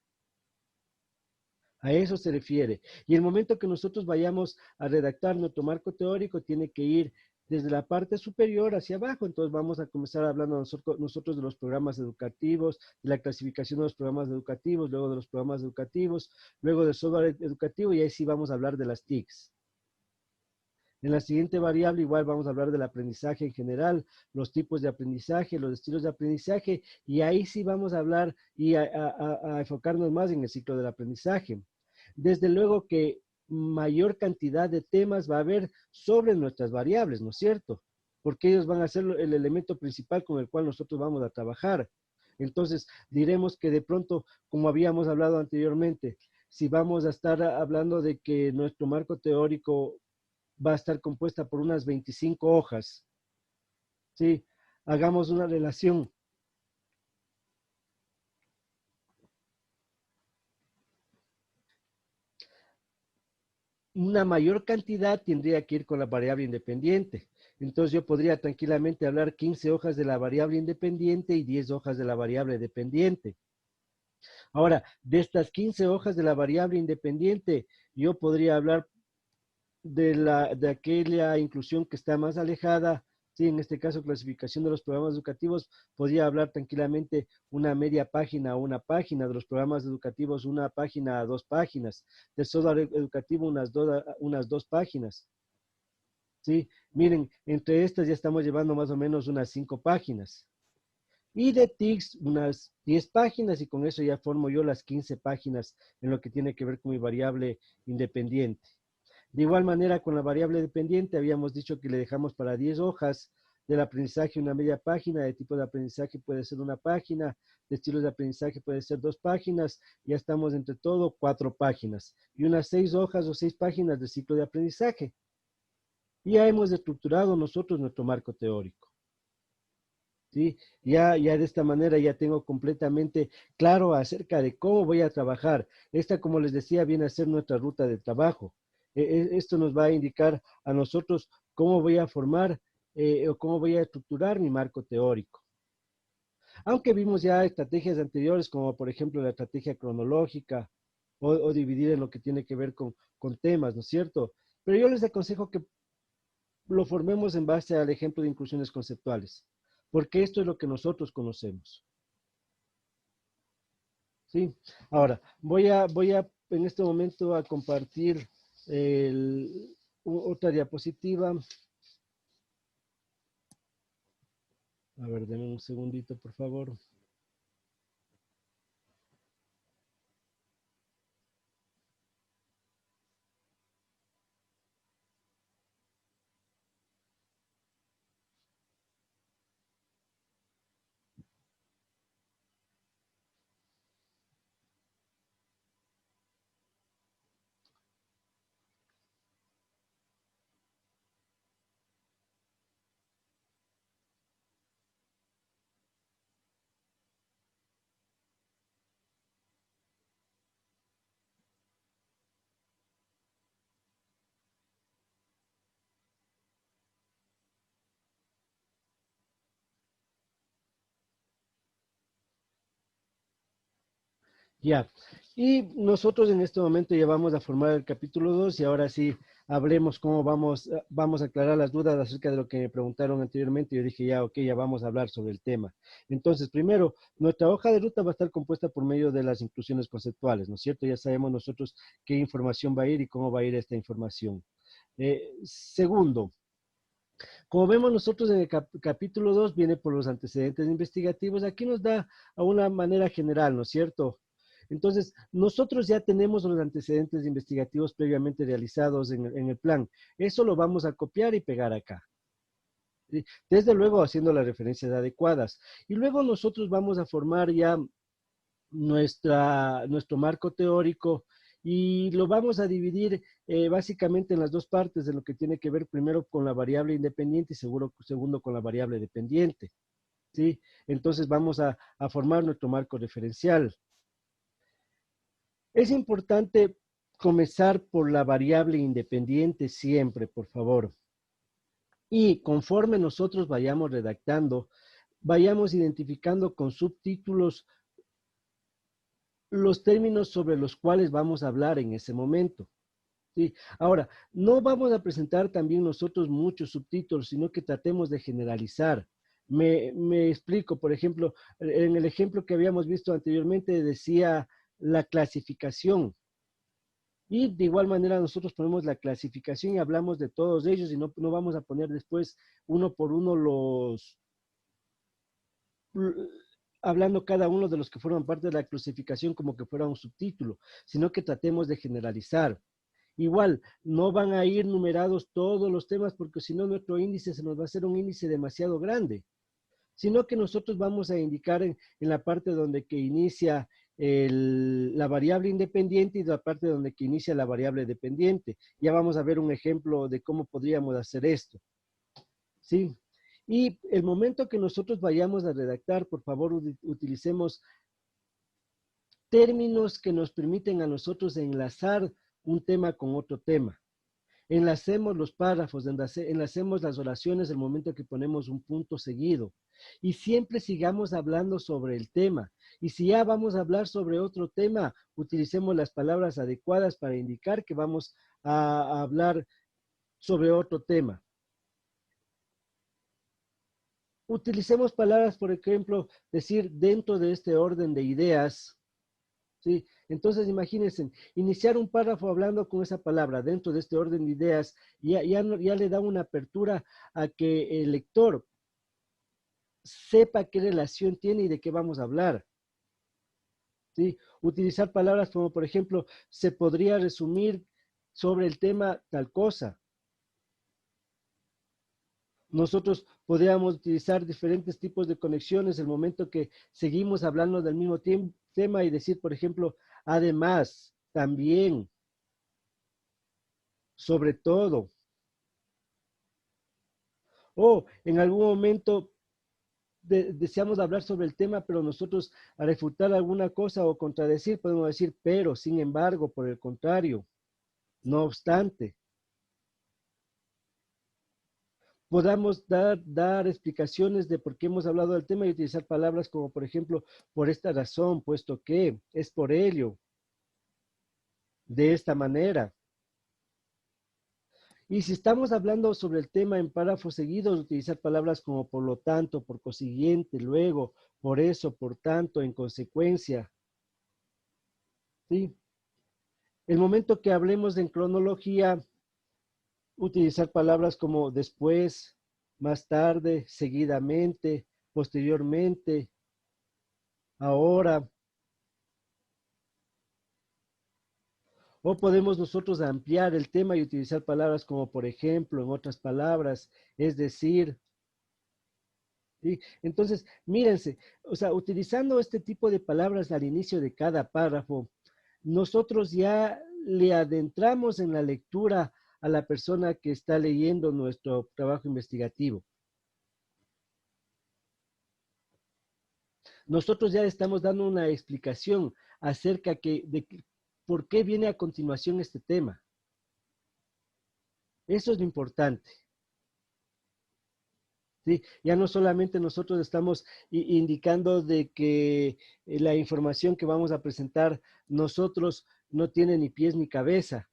A eso se refiere. Y el momento que nosotros vayamos a redactar nuestro marco teórico tiene que ir desde la parte superior hacia abajo. Entonces vamos a comenzar hablando nosotros de los programas educativos, de la clasificación de los programas educativos, luego de los programas educativos, luego del software educativo, y ahí sí vamos a hablar de las TICs. En la siguiente variable igual vamos a hablar del aprendizaje en general, los tipos de aprendizaje, los estilos de aprendizaje, y ahí sí vamos a hablar y a enfocarnos más en el ciclo del aprendizaje. Desde luego que mayor cantidad de temas va a haber sobre nuestras variables, ¿no es cierto? Porque ellos van a ser el elemento principal con el cual nosotros vamos a trabajar. Entonces, diremos que de pronto, como habíamos hablado anteriormente, si vamos a estar hablando de que nuestro marco teórico va a estar compuesta por unas 25 hojas, ¿sí? Hagamos una relación. Una mayor cantidad tendría que ir con la variable independiente. Entonces yo podría tranquilamente hablar 15 hojas de la variable independiente y 10 hojas de la variable dependiente. Ahora, de estas 15 hojas de la variable independiente, yo podría hablar de aquella inclusión que está más alejada, sí, en este caso clasificación de los programas educativos, podría hablar tranquilamente una media página o una página, de los programas educativos una página a 2 páginas, del software educativo unas dos páginas. ¿Sí? Miren, entre estas ya estamos llevando más o menos unas 5 páginas. Y de TICS unas 10 páginas, y con eso ya formo yo las 15 páginas en lo que tiene que ver con mi variable independiente. De igual manera, con la variable dependiente, habíamos dicho que le dejamos para 10 hojas del aprendizaje una media página, de tipo de aprendizaje puede ser una página, de estilos de aprendizaje puede ser 2 páginas, ya estamos entre todo 4 páginas, y unas 6 hojas o 6 páginas de ciclo de aprendizaje. Y ya hemos estructurado nosotros nuestro marco teórico. ¿Sí? Ya de esta manera ya tengo completamente claro acerca de cómo voy a trabajar. Esta, como les decía, viene a ser nuestra ruta de trabajo. Esto nos va a indicar a nosotros cómo voy a formar o cómo voy a estructurar mi marco teórico. Aunque vimos ya estrategias anteriores, como por ejemplo la estrategia cronológica o dividir en lo que tiene que ver con temas, ¿no es cierto? Pero yo les aconsejo que lo formemos en base al ejemplo de inclusiones conceptuales, porque esto es lo que nosotros conocemos. ¿Sí? Ahora, voy a en este momento a compartir otra diapositiva. A ver, denme un segundito, por favor. Ya, y nosotros en este momento ya vamos a formar el capítulo 2 y ahora sí hablemos cómo vamos a aclarar las dudas acerca de lo que me preguntaron anteriormente. Yo dije ya, ok, ya vamos a hablar sobre el tema. Entonces, primero, nuestra hoja de ruta va a estar compuesta por medio de las inclusiones conceptuales, ¿no es cierto? Ya sabemos nosotros qué información va a ir y cómo va a ir esta información. Segundo, como vemos nosotros en el capítulo 2, viene por los antecedentes investigativos. Aquí nos da a una manera general, ¿no es cierto? Entonces, nosotros ya tenemos los antecedentes investigativos previamente realizados en el plan. Eso lo vamos a copiar y pegar acá. ¿Sí? Desde luego haciendo las referencias adecuadas. Y luego nosotros vamos a formar ya nuestro marco teórico y lo vamos a dividir básicamente en las dos partes de lo que tiene que ver primero con la variable independiente y segundo con la variable dependiente. ¿Sí? Entonces vamos a formar nuestro marco referencial. Es importante comenzar por la variable independiente siempre, por favor. Y conforme nosotros vayamos redactando, vayamos identificando con subtítulos los términos sobre los cuales vamos a hablar en ese momento. ¿sí? Ahora, no vamos a presentar también nosotros muchos subtítulos, sino que tratemos de generalizar. Me explico, por ejemplo, en el ejemplo que habíamos visto anteriormente decía la clasificación. Y de igual manera nosotros ponemos la clasificación y hablamos de todos ellos y no vamos a poner después uno por uno hablando cada uno de los que forman parte de la clasificación como que fuera un subtítulo, sino que tratemos de generalizar. Igual, no van a ir numerados todos los temas porque si no nuestro índice se nos va a hacer un índice demasiado grande, sino que nosotros vamos a indicar en la parte donde que inicia la variable independiente y la parte donde que inicia la variable dependiente. Ya vamos a ver un ejemplo de cómo podríamos hacer esto. ¿Sí? Y el momento que nosotros vayamos a redactar, por favor, utilicemos términos que nos permiten a nosotros enlazar un tema con otro tema. Enlacemos los párrafos, enlacemos las oraciones el momento que ponemos un punto seguido. Y siempre sigamos hablando sobre el tema. Y si ya vamos a hablar sobre otro tema, utilicemos las palabras adecuadas para indicar que vamos a hablar sobre otro tema. Utilicemos palabras, por ejemplo, decir dentro de este orden de ideas. ¿Sí? Entonces, imagínense, iniciar un párrafo hablando con esa palabra dentro de este orden de ideas, ya le da una apertura a que el lector sepa qué relación tiene y de qué vamos a hablar. ¿Sí? Utilizar palabras como, por ejemplo, se podría resumir sobre el tema tal cosa. Nosotros podríamos utilizar diferentes tipos de conexiones el momento que seguimos hablando del mismo tema y decir, por ejemplo, además, también, sobre todo. O en algún momento deseamos hablar sobre el tema, pero nosotros a refutar alguna cosa o contradecir, podemos decir, pero, sin embargo, por el contrario, no obstante. Podamos dar explicaciones de por qué hemos hablado del tema y utilizar palabras como, por ejemplo, por esta razón, puesto que, es por ello, de esta manera. Y si estamos hablando sobre el tema en párrafos seguidos, utilizar palabras como por lo tanto, por consiguiente, luego, por eso, por tanto, en consecuencia. ¿Sí? El momento que hablemos en cronología, utilizar palabras como después, más tarde, seguidamente, posteriormente, ahora. O podemos nosotros ampliar el tema y utilizar palabras como por ejemplo, en otras palabras, es decir. ¿Sí? Entonces, mírense, o sea, utilizando este tipo de palabras al inicio de cada párrafo, nosotros ya le adentramos en la lectura a la persona que está leyendo nuestro trabajo investigativo. Nosotros ya estamos dando una explicación acerca de por qué viene a continuación este tema. Eso es lo importante. ¿Sí? Ya no solamente nosotros estamos indicando de que la información que vamos a presentar nosotros no tiene ni pies ni cabeza,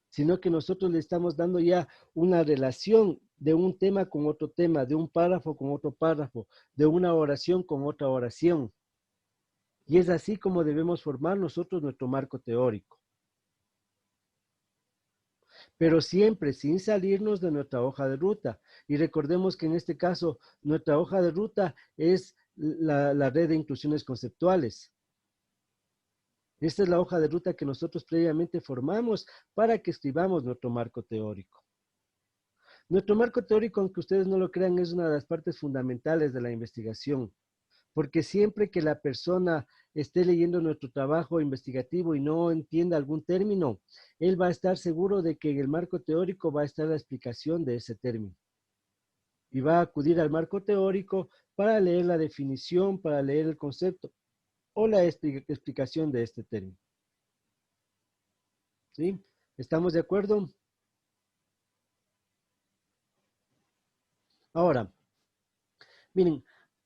sino que nosotros le estamos dando ya una relación de un tema con otro tema, de un párrafo con otro párrafo, de una oración con otra oración. Y es así como debemos formar nosotros nuestro marco teórico. Pero siempre sin salirnos de nuestra hoja de ruta. Y recordemos que en este caso, nuestra hoja de ruta es la red de inclusiones conceptuales. Esta es la hoja de ruta que nosotros previamente formamos para que escribamos nuestro marco teórico. Nuestro marco teórico, aunque ustedes no lo crean, es una de las partes fundamentales de la investigación, porque siempre que la persona esté leyendo nuestro trabajo investigativo y no entienda algún término, él va a estar seguro de que en el marco teórico va a estar la explicación de ese término. Y va a acudir al marco teórico para leer la definición, para leer el concepto o la explicación de este término. ¿Sí? ¿Estamos de acuerdo? Ahora, miren,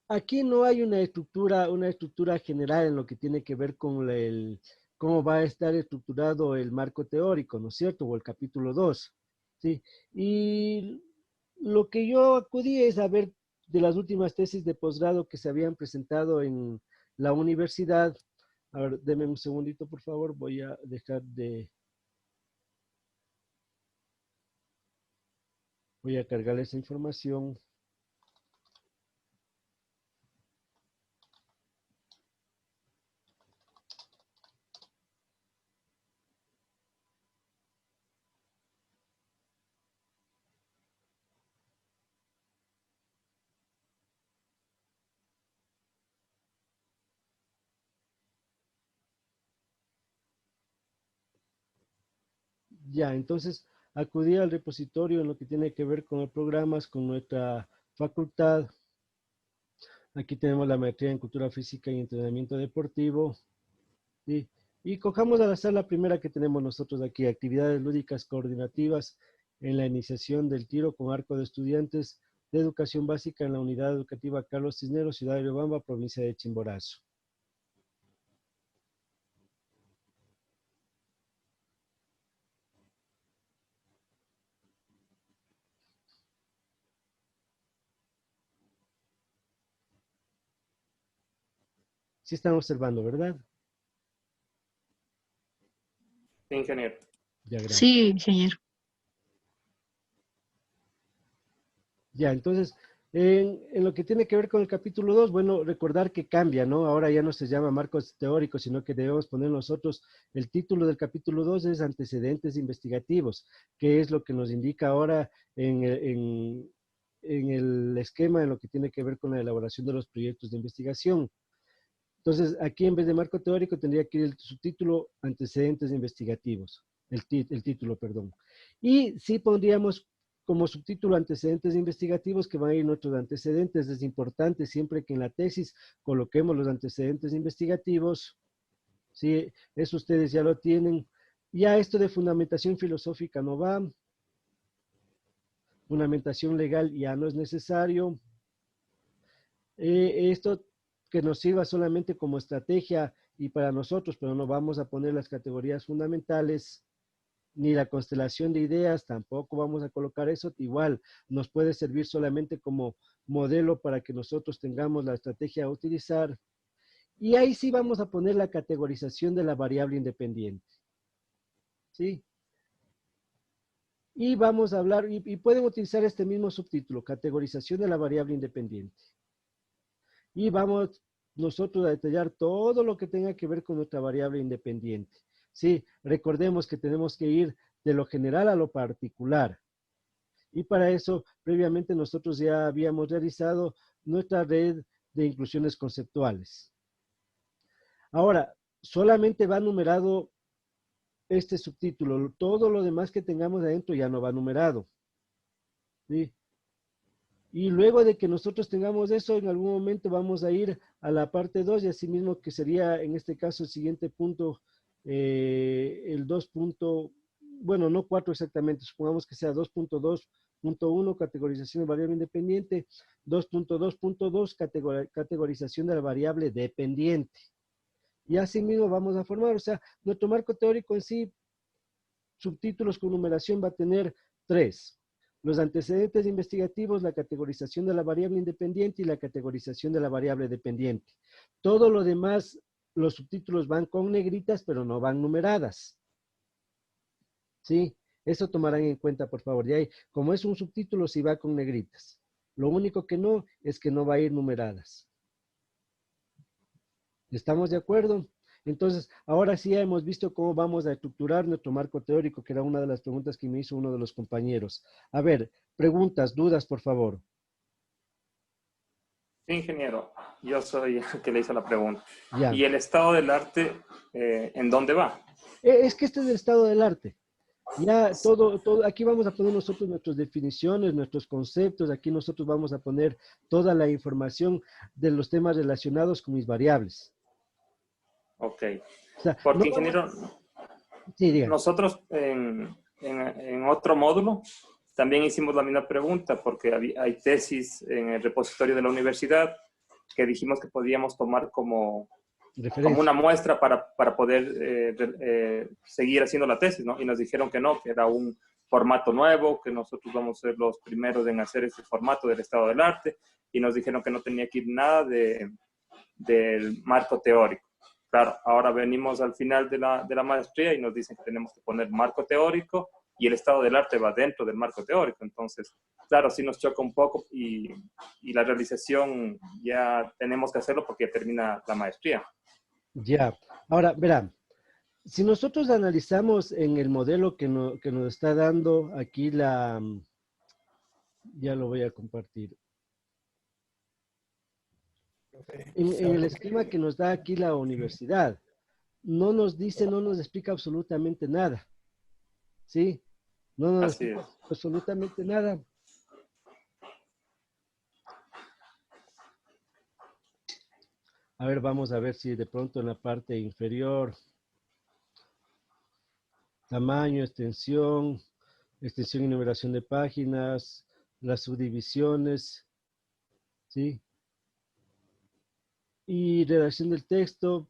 aquí no hay una estructura general en lo que tiene que ver con cómo va a estar estructurado el marco teórico, ¿no es cierto? O el capítulo 2, ¿sí? Y lo que yo acudí es a ver de las últimas tesis de posgrado que se habían presentado en la universidad. A ver, denme un segundito, por favor, voy a dejar de... Voy a cargar esa información. Ya, entonces acudí al repositorio en lo que tiene que ver con los programas, con nuestra facultad. Aquí tenemos la maestría en cultura física y entrenamiento deportivo. ¿Sí? Y cojamos al azar la primera que tenemos nosotros aquí, actividades lúdicas coordinativas en la iniciación del tiro con arco de estudiantes de educación básica en la unidad educativa Carlos Cisneros, ciudad de Riobamba, provincia de Chimborazo. Sí están observando, ¿verdad? Sí, ingeniero. Ya, gracias. Sí, ingeniero. Ya, entonces, en lo que tiene que ver con el capítulo 2, bueno, recordar que cambia, ¿no? Ahora ya no se llama marcos teóricos, sino que debemos poner nosotros, el título del capítulo 2 es antecedentes investigativos, que es lo que nos indica ahora en el esquema, en lo que tiene que ver con la elaboración de los proyectos de investigación. Entonces, aquí en vez de marco teórico tendría que ir el subtítulo antecedentes investigativos, el título, perdón. Y sí pondríamos como subtítulo antecedentes investigativos que van a ir nuestros antecedentes. Es importante siempre que en la tesis coloquemos los antecedentes investigativos. Sí, eso ustedes ya lo tienen. Ya esto de fundamentación filosófica no va. Fundamentación legal ya no es necesario. Esto que nos sirva solamente como estrategia y para nosotros, pero no vamos a poner las categorías fundamentales, ni la constelación de ideas, tampoco vamos a colocar eso. Igual nos puede servir solamente como modelo para que nosotros tengamos la estrategia a utilizar. Y ahí sí vamos a poner la categorización de la variable independiente. ¿Sí? Y vamos a hablar, y pueden utilizar este mismo subtítulo, categorización de la variable independiente. Y vamos nosotros a detallar todo lo que tenga que ver con nuestra variable independiente. Sí, recordemos que tenemos que ir de lo general a lo particular. Y para eso, previamente nosotros ya habíamos realizado nuestra red de inclusiones conceptuales. Ahora, solamente va numerado este subtítulo. Todo lo demás que tengamos adentro ya no va numerado. ¿Sí? Y luego de que nosotros tengamos eso, en algún momento vamos a ir a la parte 2 y asimismo que sería en este caso el siguiente punto, el 2. Bueno, no 4 exactamente, supongamos que sea 2.2.1, categorización de variable independiente, 2.2.2, categorización de la variable dependiente. Y asimismo vamos a formar, o sea, nuestro marco teórico en sí, subtítulos con numeración va a tener 3. Los antecedentes investigativos, la categorización de la variable independiente y la categorización de la variable dependiente. Todo lo demás, los subtítulos van con negritas, pero no van numeradas. ¿Sí? Eso tomarán en cuenta, por favor. De ahí, como es un subtítulo, sí va con negritas. Lo único que no, es que no va a ir numeradas. ¿Estamos de acuerdo? Entonces, ahora sí ya hemos visto cómo vamos a estructurar nuestro marco teórico, que era una de las preguntas que me hizo uno de los compañeros. A ver, preguntas, dudas, por favor. Sí, ingeniero, yo soy el que le hizo la pregunta. Ya. ¿Y el estado del arte en dónde va? Es que este es el estado del arte. Ya todo, aquí vamos a poner nosotros nuestras definiciones, nuestros conceptos, aquí nosotros vamos a poner toda la información de los temas relacionados con mis variables. Ok. O sea, Porque, no ingeniero, sí, diga. nosotros en otro módulo también hicimos la misma pregunta, porque hay tesis en el repositorio de la universidad que dijimos que podíamos tomar como como una muestra para poder seguir haciendo la tesis, ¿no? Y nos dijeron que no, que era un formato nuevo, que nosotros vamos a ser los primeros en hacer ese formato del estado del arte, y nos dijeron que no tenía que ir nada del marco teórico. Claro, ahora venimos al final de la maestría y nos dicen que tenemos que poner marco teórico y el estado del arte va dentro del marco teórico. Entonces, claro, sí nos choca un poco y la realización ya tenemos que hacerlo porque ya termina la maestría. Ya. Ahora, verán, si nosotros analizamos en el modelo que nos está dando aquí ya lo voy a compartir. En el esquema que nos da aquí la universidad, no nos dice, no nos explica absolutamente nada. ¿Sí? No nos explica absolutamente nada. A ver, vamos a ver si de pronto en la parte inferior, tamaño, extensión y numeración de páginas, las subdivisiones, ¿sí? Y redacción del texto.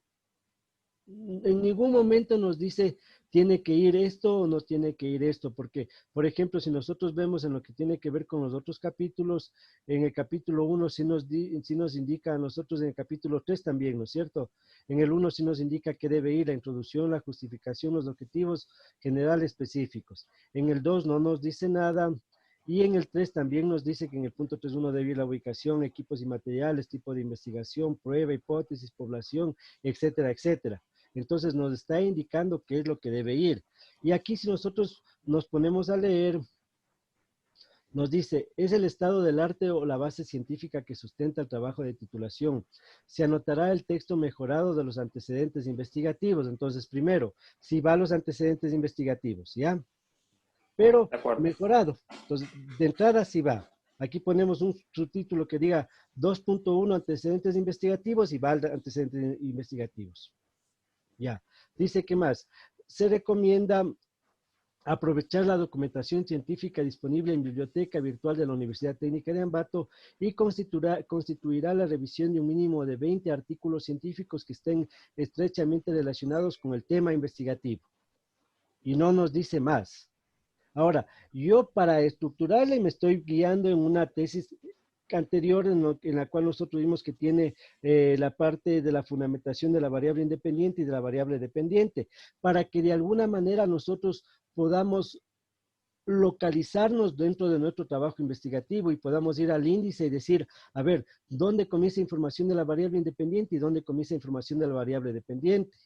En ningún momento nos dice tiene que ir esto o no tiene que ir esto, porque, por ejemplo, si nosotros vemos en lo que tiene que ver con los otros capítulos, en el capítulo 1 sí nos indica a nosotros, en el capítulo 3 también, ¿no es cierto? En el 1 sí nos indica que debe ir la introducción, la justificación, los objetivos generales específicos. En el 2 no nos dice nada. Y en el 3 también nos dice que en el punto 3.1 debe ir la ubicación, equipos y materiales, tipo de investigación, prueba, hipótesis, población, etcétera, etcétera. Entonces nos está indicando qué es lo que debe ir. Y aquí si nosotros nos ponemos a leer, nos dice, es el estado del arte o la base científica que sustenta el trabajo de titulación. Se anotará el texto mejorado de los antecedentes investigativos. Entonces, primero, si va a los antecedentes investigativos, ¿ya? Pero mejorado. Entonces, de entrada sí va. Aquí ponemos un subtítulo que diga 2.1 antecedentes investigativos y va al antecedentes investigativos. Ya. Dice que más. Se recomienda aprovechar la documentación científica disponible en biblioteca virtual de la Universidad Técnica de Ambato y constituirá la revisión de un mínimo de 20 artículos científicos que estén estrechamente relacionados con el tema investigativo. Y no nos dice más. Ahora, yo para estructurarle me estoy guiando en una tesis anterior en la cual nosotros vimos que tiene la parte de la fundamentación de la variable independiente y de la variable dependiente, para que de alguna manera nosotros podamos localizarnos dentro de nuestro trabajo investigativo y podamos ir al índice y decir, a ver, ¿dónde comienza información de la variable independiente y dónde comienza información de la variable dependiente?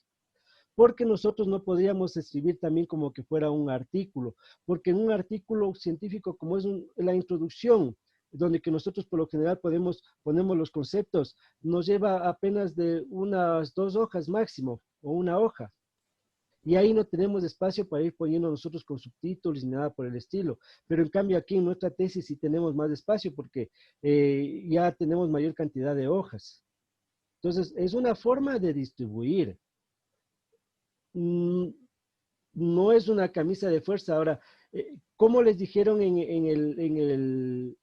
Porque nosotros no podríamos escribir también como que fuera un artículo, porque en un artículo científico como es la introducción, donde que nosotros por lo general ponemos los conceptos, nos lleva apenas de unas 2 hojas máximo, o una hoja. Y ahí no tenemos espacio para ir poniendo nosotros con subtítulos ni nada por el estilo. Pero en cambio aquí en nuestra tesis sí tenemos más espacio porque ya tenemos mayor cantidad de hojas. Entonces, es una forma de distribuir. No es una camisa de fuerza. Ahora, ¿cómo les dijeron en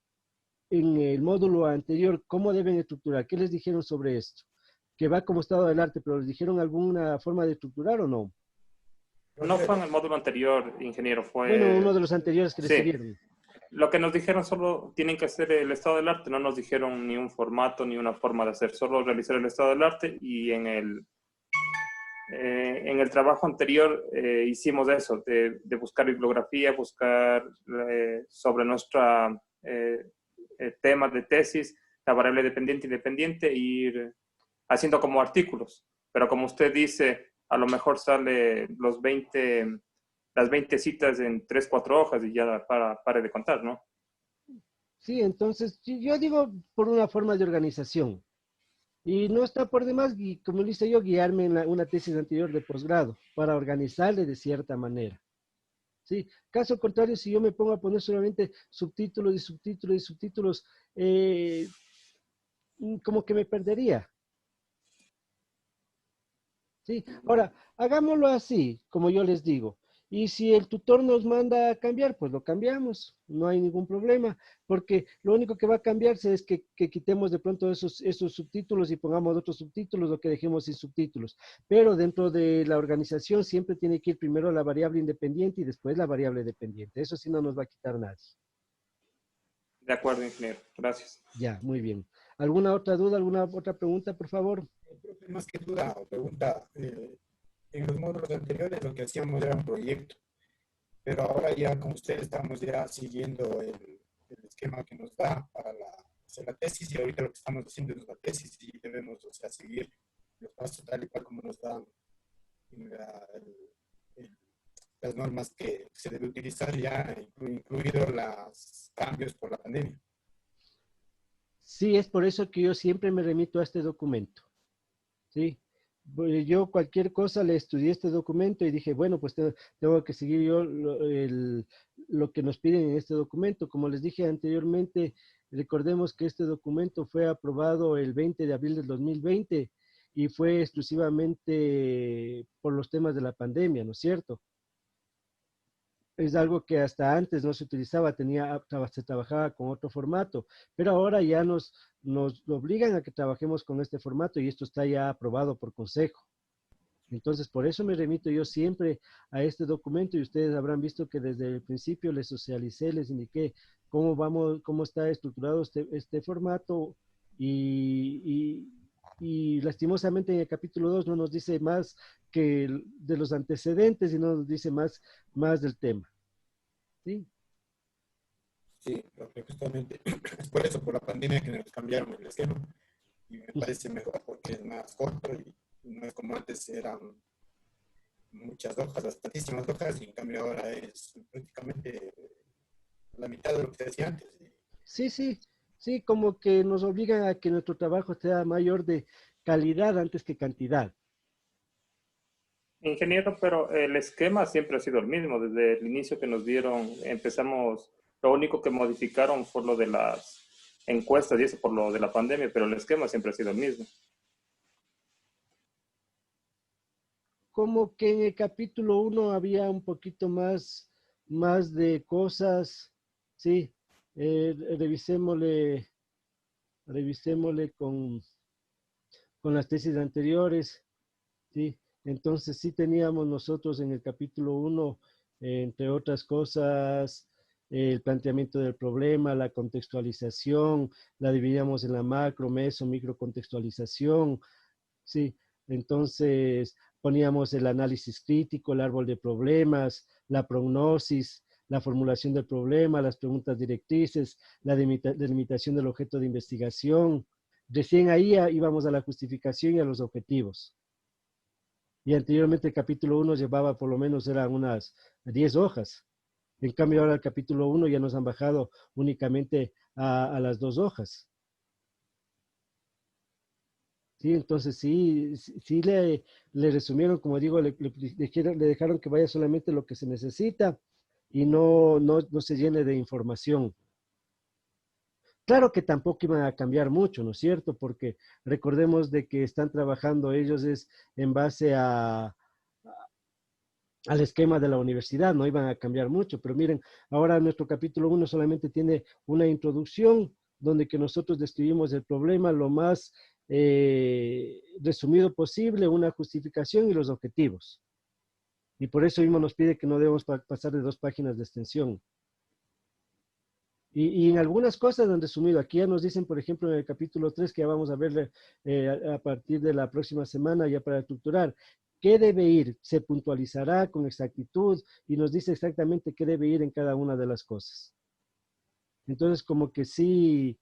el módulo anterior? ¿Cómo deben estructurar? ¿Qué les dijeron sobre esto? Que va como estado del arte, pero ¿les dijeron alguna forma de estructurar o no? No fue en el módulo anterior, ingeniero, fue... Bueno, uno de los anteriores que recibieron. Lo que nos dijeron solo tienen que hacer el estado del arte, no nos dijeron ni un formato ni una forma de hacer, solo realizar el estado del arte y en el trabajo anterior hicimos eso, de buscar bibliografía, buscar sobre nuestra tema de tesis, la variable dependiente e independiente, e ir haciendo como artículos. Pero como usted dice, a lo mejor sale las 20 citas en 3, 4 hojas y ya pare de contar, ¿no? Sí, entonces yo digo por una forma de organización. Y no está por demás, como le hice yo, guiarme en una tesis anterior de posgrado para organizarle de cierta manera. ¿Sí? Caso contrario, si yo me pongo a poner solamente subtítulos y subtítulos y subtítulos, como que me perdería. ¿Sí? Ahora, hagámoslo así, como yo les digo. Y si el tutor nos manda a cambiar, pues lo cambiamos, no hay ningún problema, porque lo único que va a cambiarse es que quitemos de pronto esos subtítulos y pongamos otros subtítulos o que dejemos sin subtítulos. Pero dentro de la organización siempre tiene que ir primero la variable independiente y después la variable dependiente. Eso sí no nos va a quitar nadie. De acuerdo, ingeniero. Gracias. Ya, muy bien. ¿Alguna otra duda, alguna otra pregunta, por favor? Más que duda o pregunta, en los módulos anteriores lo que hacíamos era un proyecto, pero ahora ya con ustedes estamos ya siguiendo el esquema que nos da para hacer la tesis, y ahorita lo que estamos haciendo es la tesis y debemos, o sea, seguir los pasos tal y cual como nos dan las normas que se debe utilizar ya, incluidos los cambios por la pandemia. Sí, es por eso que yo siempre me remito a este documento. Sí, yo cualquier cosa le estudié este documento y dije, bueno, pues tengo que seguir yo lo que nos piden en este documento. Como les dije anteriormente, recordemos que este documento fue aprobado el 20 de abril del 2020 y fue exclusivamente por los temas de la pandemia, ¿no es cierto? Es algo que hasta antes no se utilizaba, se trabajaba con otro formato, pero ahora ya nos obligan a que trabajemos con este formato y esto está ya aprobado por consejo. Entonces, por eso me remito yo siempre a este documento y ustedes habrán visto que desde el principio les socialicé, les indiqué cómo está estructurado este formato y lastimosamente en el capítulo 2 no nos dice más que de los antecedentes y no nos dice más del tema. ¿Sí? Sí, porque justamente es por eso, por la pandemia, que nos cambiaron el esquema y me parece mejor porque es más corto y no es como antes, eran muchas hojas, bastantísimas hojas, y en cambio ahora es prácticamente la mitad de lo que se decía antes. Sí, como que nos obligan a que nuestro trabajo sea mayor de calidad antes que cantidad. Ingeniero, pero el esquema siempre ha sido el mismo. Desde el inicio que nos dieron, empezamos, lo único que modificaron fue lo de las encuestas y eso por lo de la pandemia, pero el esquema siempre ha sido el mismo. Como que en el capítulo 1 había un poquito más de cosas, sí, revisémosle con las tesis anteriores, sí. Entonces sí teníamos nosotros en el capítulo 1, entre otras cosas, el planteamiento del problema, la contextualización, la dividíamos en la macro, meso, micro contextualización, sí. Entonces poníamos el análisis crítico, el árbol de problemas, la prognosis, la formulación del problema, las preguntas directrices, la delimitación del objeto de investigación. Recién ahí íbamos a la justificación y a los objetivos. Y anteriormente el capítulo 1 llevaba por lo menos, eran unas 10 hojas. En cambio ahora el capítulo 1 ya nos han bajado únicamente a las 2 hojas. Sí, entonces sí le resumieron, como digo, le dejaron que vaya solamente lo que se necesita y no se llene de información. Claro que tampoco iban a cambiar mucho, ¿no es cierto? Porque recordemos de que están trabajando ellos es en base al esquema de la universidad, no iban a cambiar mucho, pero miren, ahora nuestro capítulo 1 solamente tiene una introducción donde que nosotros describimos el problema lo más resumido posible, una justificación y los objetivos. Y por eso mismo nos pide que no debemos pasar de 2 páginas de extensión. Y en algunas cosas han resumido. Aquí ya nos dicen, por ejemplo, en el capítulo 3, que ya vamos a ver a partir de la próxima semana ya para estructurar, ¿qué debe ir? Se puntualizará con exactitud y nos dice exactamente qué debe ir en cada una de las cosas. Entonces, como que sí,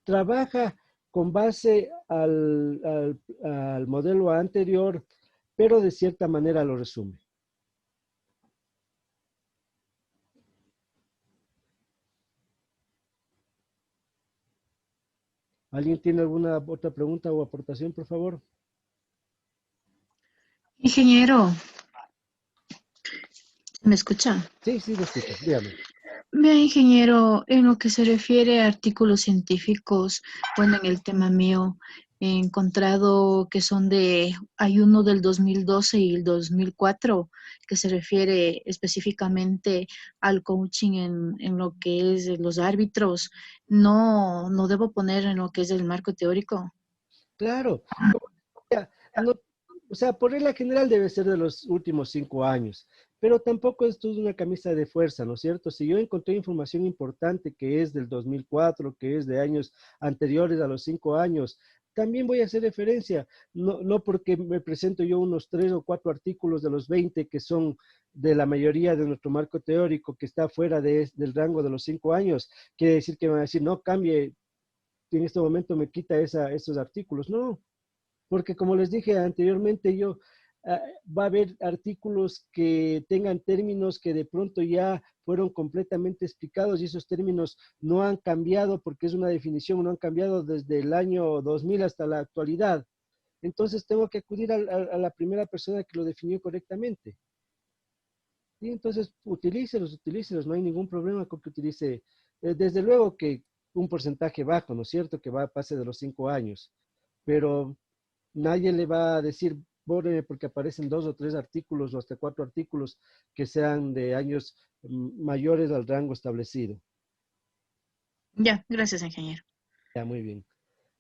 trabaja con base al modelo anterior, pero de cierta manera lo resume. ¿Alguien tiene alguna otra pregunta o aportación, por favor? Ingeniero, ¿me escucha? Sí, lo escucho, dígame. Bien, ingeniero, en lo que se refiere a artículos científicos, bueno, en el tema mío, he encontrado que hay uno del 2012 y el 2004 que se refiere específicamente al coaching en lo que es los árbitros. No debo poner en lo que es el marco teórico. Claro. Ya, no, o sea, por regla general debe ser de los últimos 5 años, pero tampoco esto es una camisa de fuerza, ¿no es cierto? Si yo encontré información importante que es del 2004, que es de años anteriores a los 5 años, también voy a hacer referencia, no porque me presento yo unos 3 o 4 artículos de los 20 que son de la mayoría de nuestro marco teórico que está fuera del rango de los 5 años, quiere decir que me van a decir, no, cambie, en este momento me quita esos artículos. No, porque como les dije anteriormente, va a haber artículos que tengan términos que de pronto ya fueron completamente explicados y esos términos no han cambiado porque es una definición, no han cambiado desde el año 2000 hasta la actualidad. Entonces tengo que acudir a la primera persona que lo definió correctamente. Y entonces utilícelos, no hay ningún problema con que utilice. Desde luego que un porcentaje bajo, ¿no es cierto? Que pase de los 5 años, pero nadie le va a decir, bórreme porque aparecen 2 o 3 artículos o hasta 4 artículos que sean de años mayores al rango establecido. Ya, gracias, ingeniero. Ya, muy bien.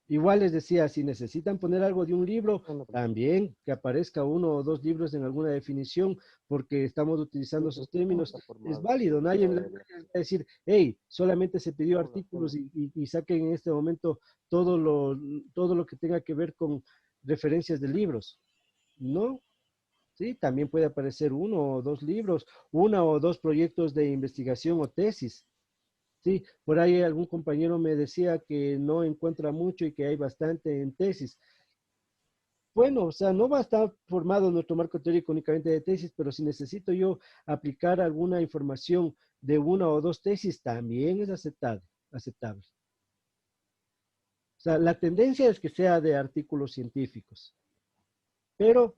Igual les decía, si necesitan poner algo de un libro, también que aparezca 1 o 2 libros en alguna definición, porque estamos utilizando esos términos, es válido. Nadie les va a decir, hey, solamente se pidió artículos y saquen en este momento todo lo que tenga que ver con referencias de libros. No, sí, también puede aparecer 1 o 2 libros, 1 o 2 proyectos de investigación o tesis. Sí, por ahí algún compañero me decía que no encuentra mucho y que hay bastante en tesis. Bueno, o sea, no va a estar formado nuestro marco teórico únicamente de tesis, pero si necesito yo aplicar alguna información de 1 o 2 tesis, también es aceptable. O sea, la tendencia es que sea de artículos científicos, pero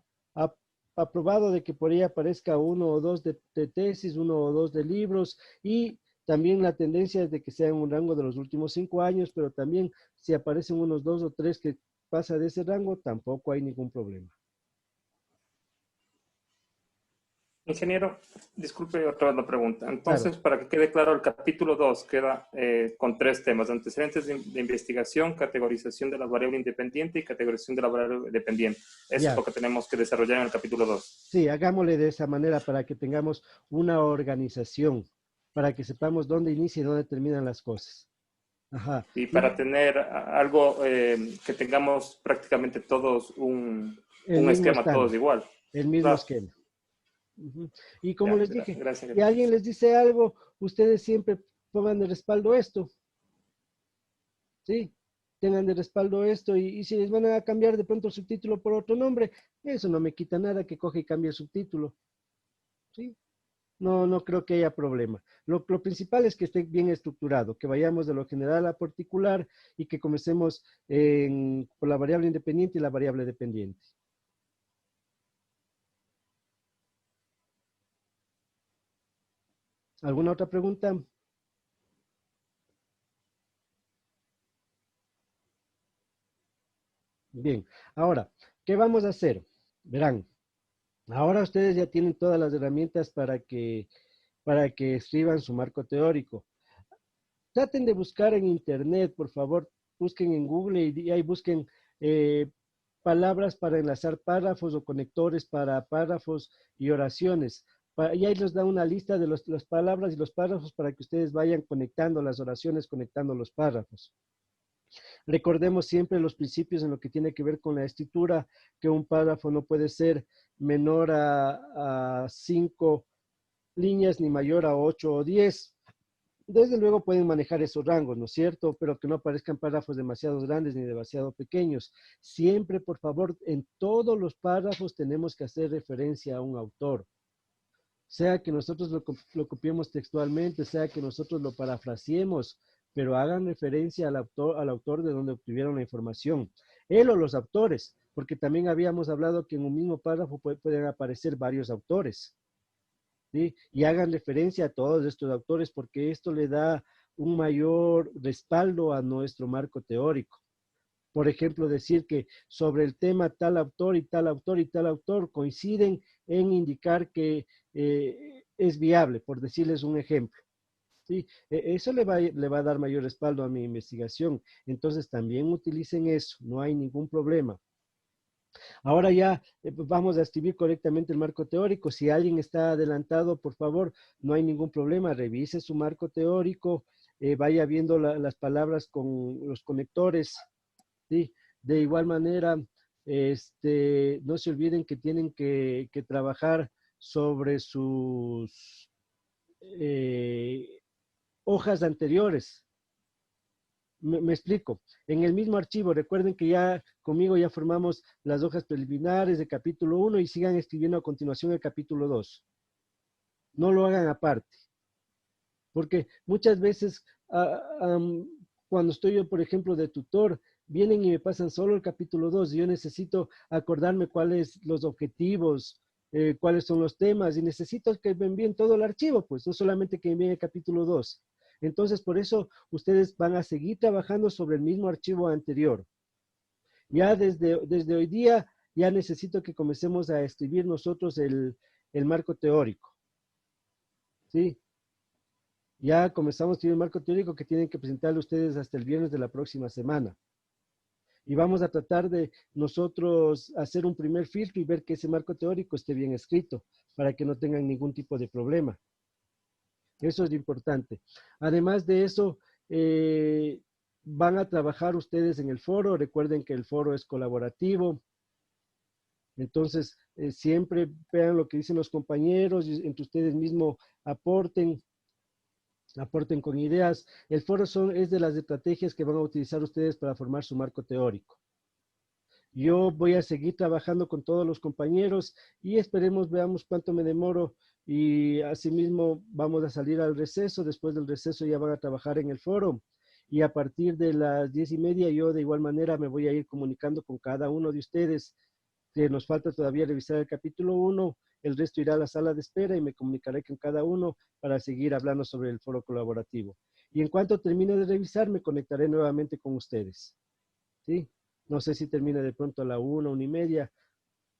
aprobado de que por ahí aparezca 1 o 2 de tesis, 1 o 2 de libros, y también la tendencia es de que sea en un rango de los últimos 5 años, pero también si aparecen unos 2 o 3 que pasa de ese rango, tampoco hay ningún problema. Ingeniero, disculpe otra vez la pregunta. Entonces, Claro. para que quede claro, el capítulo 2 queda con 3 temas: antecedentes de investigación, categorización de la variable independiente y categorización de la variable dependiente. Eso es Ya. lo que tenemos que desarrollar en el capítulo 2. Sí, hagámosle de esa manera para que tengamos una organización, para que sepamos dónde inicia y dónde terminan las cosas. Ajá. Y para tener algo que tengamos prácticamente todos un El mismo esquema, estándar, todos igual. el mismo Claro. esquema. Y como Ya, les dije, gracias. si alguien les dice algo, ustedes siempre pongan de respaldo esto. ¿Sí? Tengan de respaldo esto y si les van a cambiar de pronto el subtítulo por otro nombre, eso no me quita nada que coge y cambie el subtítulo. ¿Sí? No creo que haya problema. Lo principal es que esté bien estructurado, que vayamos de lo general a particular y que comencemos por la variable independiente y la variable dependiente. ¿Alguna otra pregunta? Bien, ahora, ¿qué vamos a hacer? Verán, ahora ustedes ya tienen todas las herramientas para que escriban su marco teórico. Traten de buscar en internet, por favor, busquen en Google y ahí busquen palabras para enlazar párrafos o conectores para párrafos y oraciones. Y ahí les da una lista de las palabras y los párrafos para que ustedes vayan conectando las oraciones, conectando los párrafos. Recordemos siempre los principios en lo que tiene que ver con la escritura, que un párrafo no puede ser menor a 5 líneas ni mayor a 8 o 10. Desde luego pueden manejar esos rangos, ¿no es cierto? Pero que no aparezcan párrafos demasiado grandes ni demasiado pequeños. Siempre, por favor, en todos los párrafos tenemos que hacer referencia a un autor. Sea que nosotros lo copiemos textualmente, sea que nosotros lo parafraseemos, pero hagan referencia al autor de donde obtuvieron la información. Él o los autores, porque también habíamos hablado que en un mismo párrafo pueden aparecer varios autores. ¿Sí? Y hagan referencia a todos estos autores porque esto le da un mayor respaldo a nuestro marco teórico. Por ejemplo, decir que sobre el tema tal autor y tal autor y tal autor coinciden en indicar que es viable, por decirles un ejemplo. ¿Sí? Eso le va a dar mayor respaldo a mi investigación. Entonces también utilicen eso, no hay ningún problema. Ahora ya vamos a escribir correctamente el marco teórico. Si alguien está adelantado, por favor, no hay ningún problema. Revise su marco teórico, vaya viendo las palabras con los conectores. ¿Sí? De igual manera, no se olviden que tienen que trabajar sobre sus hojas anteriores. Me explico. En el mismo archivo, recuerden que ya conmigo ya formamos las hojas preliminares del capítulo 1 y sigan escribiendo a continuación el capítulo 2. No lo hagan aparte. Porque muchas veces, cuando estoy yo, por ejemplo, de tutor, vienen y me pasan solo el capítulo 2 y yo necesito acordarme cuáles los objetivos, cuáles son los temas y necesito que me envíen todo el archivo, pues no solamente que me envíen el capítulo 2. Entonces, por eso ustedes van a seguir trabajando sobre el mismo archivo anterior. Ya desde hoy día, ya necesito que comencemos a escribir nosotros el marco teórico. ¿Sí? Ya comenzamos a escribir el marco teórico que tienen que presentarle ustedes hasta el viernes de la próxima semana. Y vamos a tratar de nosotros hacer un primer filtro y ver que ese marco teórico esté bien escrito, para que no tengan ningún tipo de problema. Eso es importante. Además de eso, van a trabajar ustedes en el foro. Recuerden que el foro es colaborativo. Entonces, siempre vean lo que dicen los compañeros, y entre ustedes mismos aporten con ideas. El foro es de las estrategias que van a utilizar ustedes para formar su marco teórico. Yo voy a seguir trabajando con todos los compañeros y veamos cuánto me demoro y asimismo vamos a salir al receso. Después del receso ya van a trabajar en el foro y a partir de las 10:30 yo de igual manera me voy a ir comunicando con cada uno de ustedes, que nos falta todavía revisar el capítulo 1, el resto irá a la sala de espera y me comunicaré con cada uno para seguir hablando sobre el foro colaborativo. Y en cuanto termine de revisar, me conectaré nuevamente con ustedes. ¿Sí? No sé si termina de pronto a la 1:30.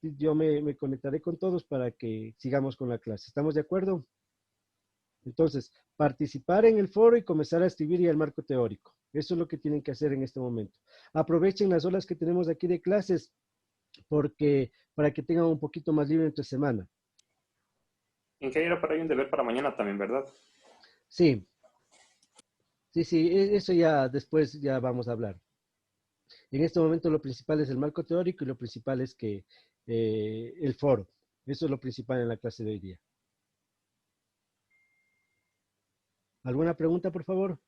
Yo me conectaré con todos para que sigamos con la clase. ¿Estamos de acuerdo? Entonces, participar en el foro y comenzar a escribir ya el marco teórico. Eso es lo que tienen que hacer en este momento. Aprovechen las horas que tenemos aquí de clases para que tengan un poquito más libre entre semana. Ingeniero, pero hay un deber para mañana también, ¿verdad? Sí. Sí, eso ya después ya vamos a hablar. En este momento lo principal es el marco teórico y lo principal es que el foro. Eso es lo principal en la clase de hoy día. ¿Alguna pregunta, por favor?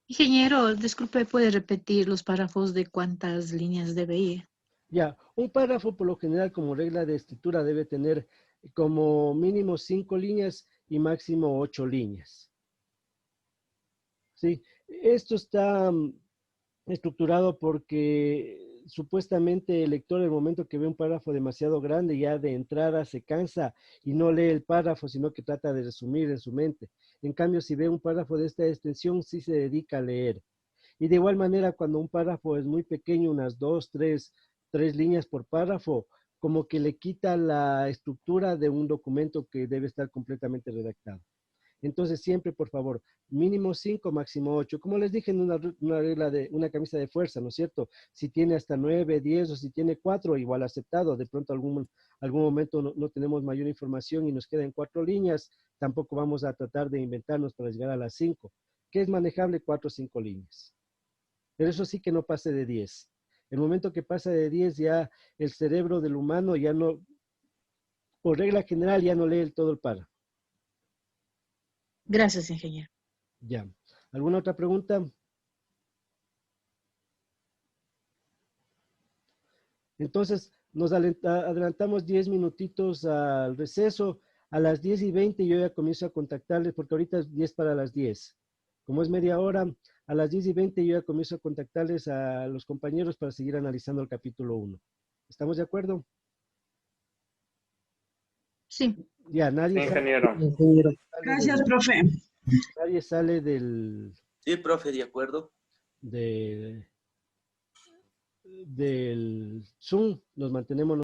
Ingeniero, disculpe, ¿puede repetir los párrafos de cuántas líneas debe ir? Ya, un párrafo por lo general como regla de escritura debe tener como mínimo 5 líneas y máximo 8 líneas. ¿Sí? Esto está estructurado porque supuestamente el lector, en el momento que ve un párrafo demasiado grande, ya de entrada se cansa y no lee el párrafo, sino que trata de resumir en su mente. En cambio, si ve un párrafo de esta extensión, sí se dedica a leer. Y de igual manera, cuando un párrafo es muy pequeño, unas 2, 3 líneas por párrafo, como que le quita la estructura de un documento que debe estar completamente redactado. Entonces, siempre, por favor, mínimo 5, máximo 8. Como les dije en una regla de una camisa de fuerza, ¿no es cierto? Si tiene hasta 9, 10 o si tiene 4, igual aceptado. De pronto, algún momento no tenemos mayor información y nos quedan 4 líneas, tampoco vamos a tratar de inventarnos para llegar a las 5. ¿Qué es manejable? 4 o 5 líneas. Pero eso sí que no pase de 10. El momento que pasa de 10, ya el cerebro del humano ya no, por regla general, ya no lee todo el párrafo. Gracias, ingeniero. Ya. ¿Alguna otra pregunta? Entonces, nos adelantamos 10 minutitos al receso. A las 10:20 yo ya comienzo a contactarles, porque ahorita es 10 para las 10. Como es media hora, a las 10:20 yo ya comienzo a contactarles a los compañeros para seguir analizando el capítulo 1. ¿Estamos de acuerdo? Sí. Ya, nadie Sí, ingeniero. Gracias, profe. Nadie sale del... Sí, profe, de acuerdo. del Zoom, nos mantenemos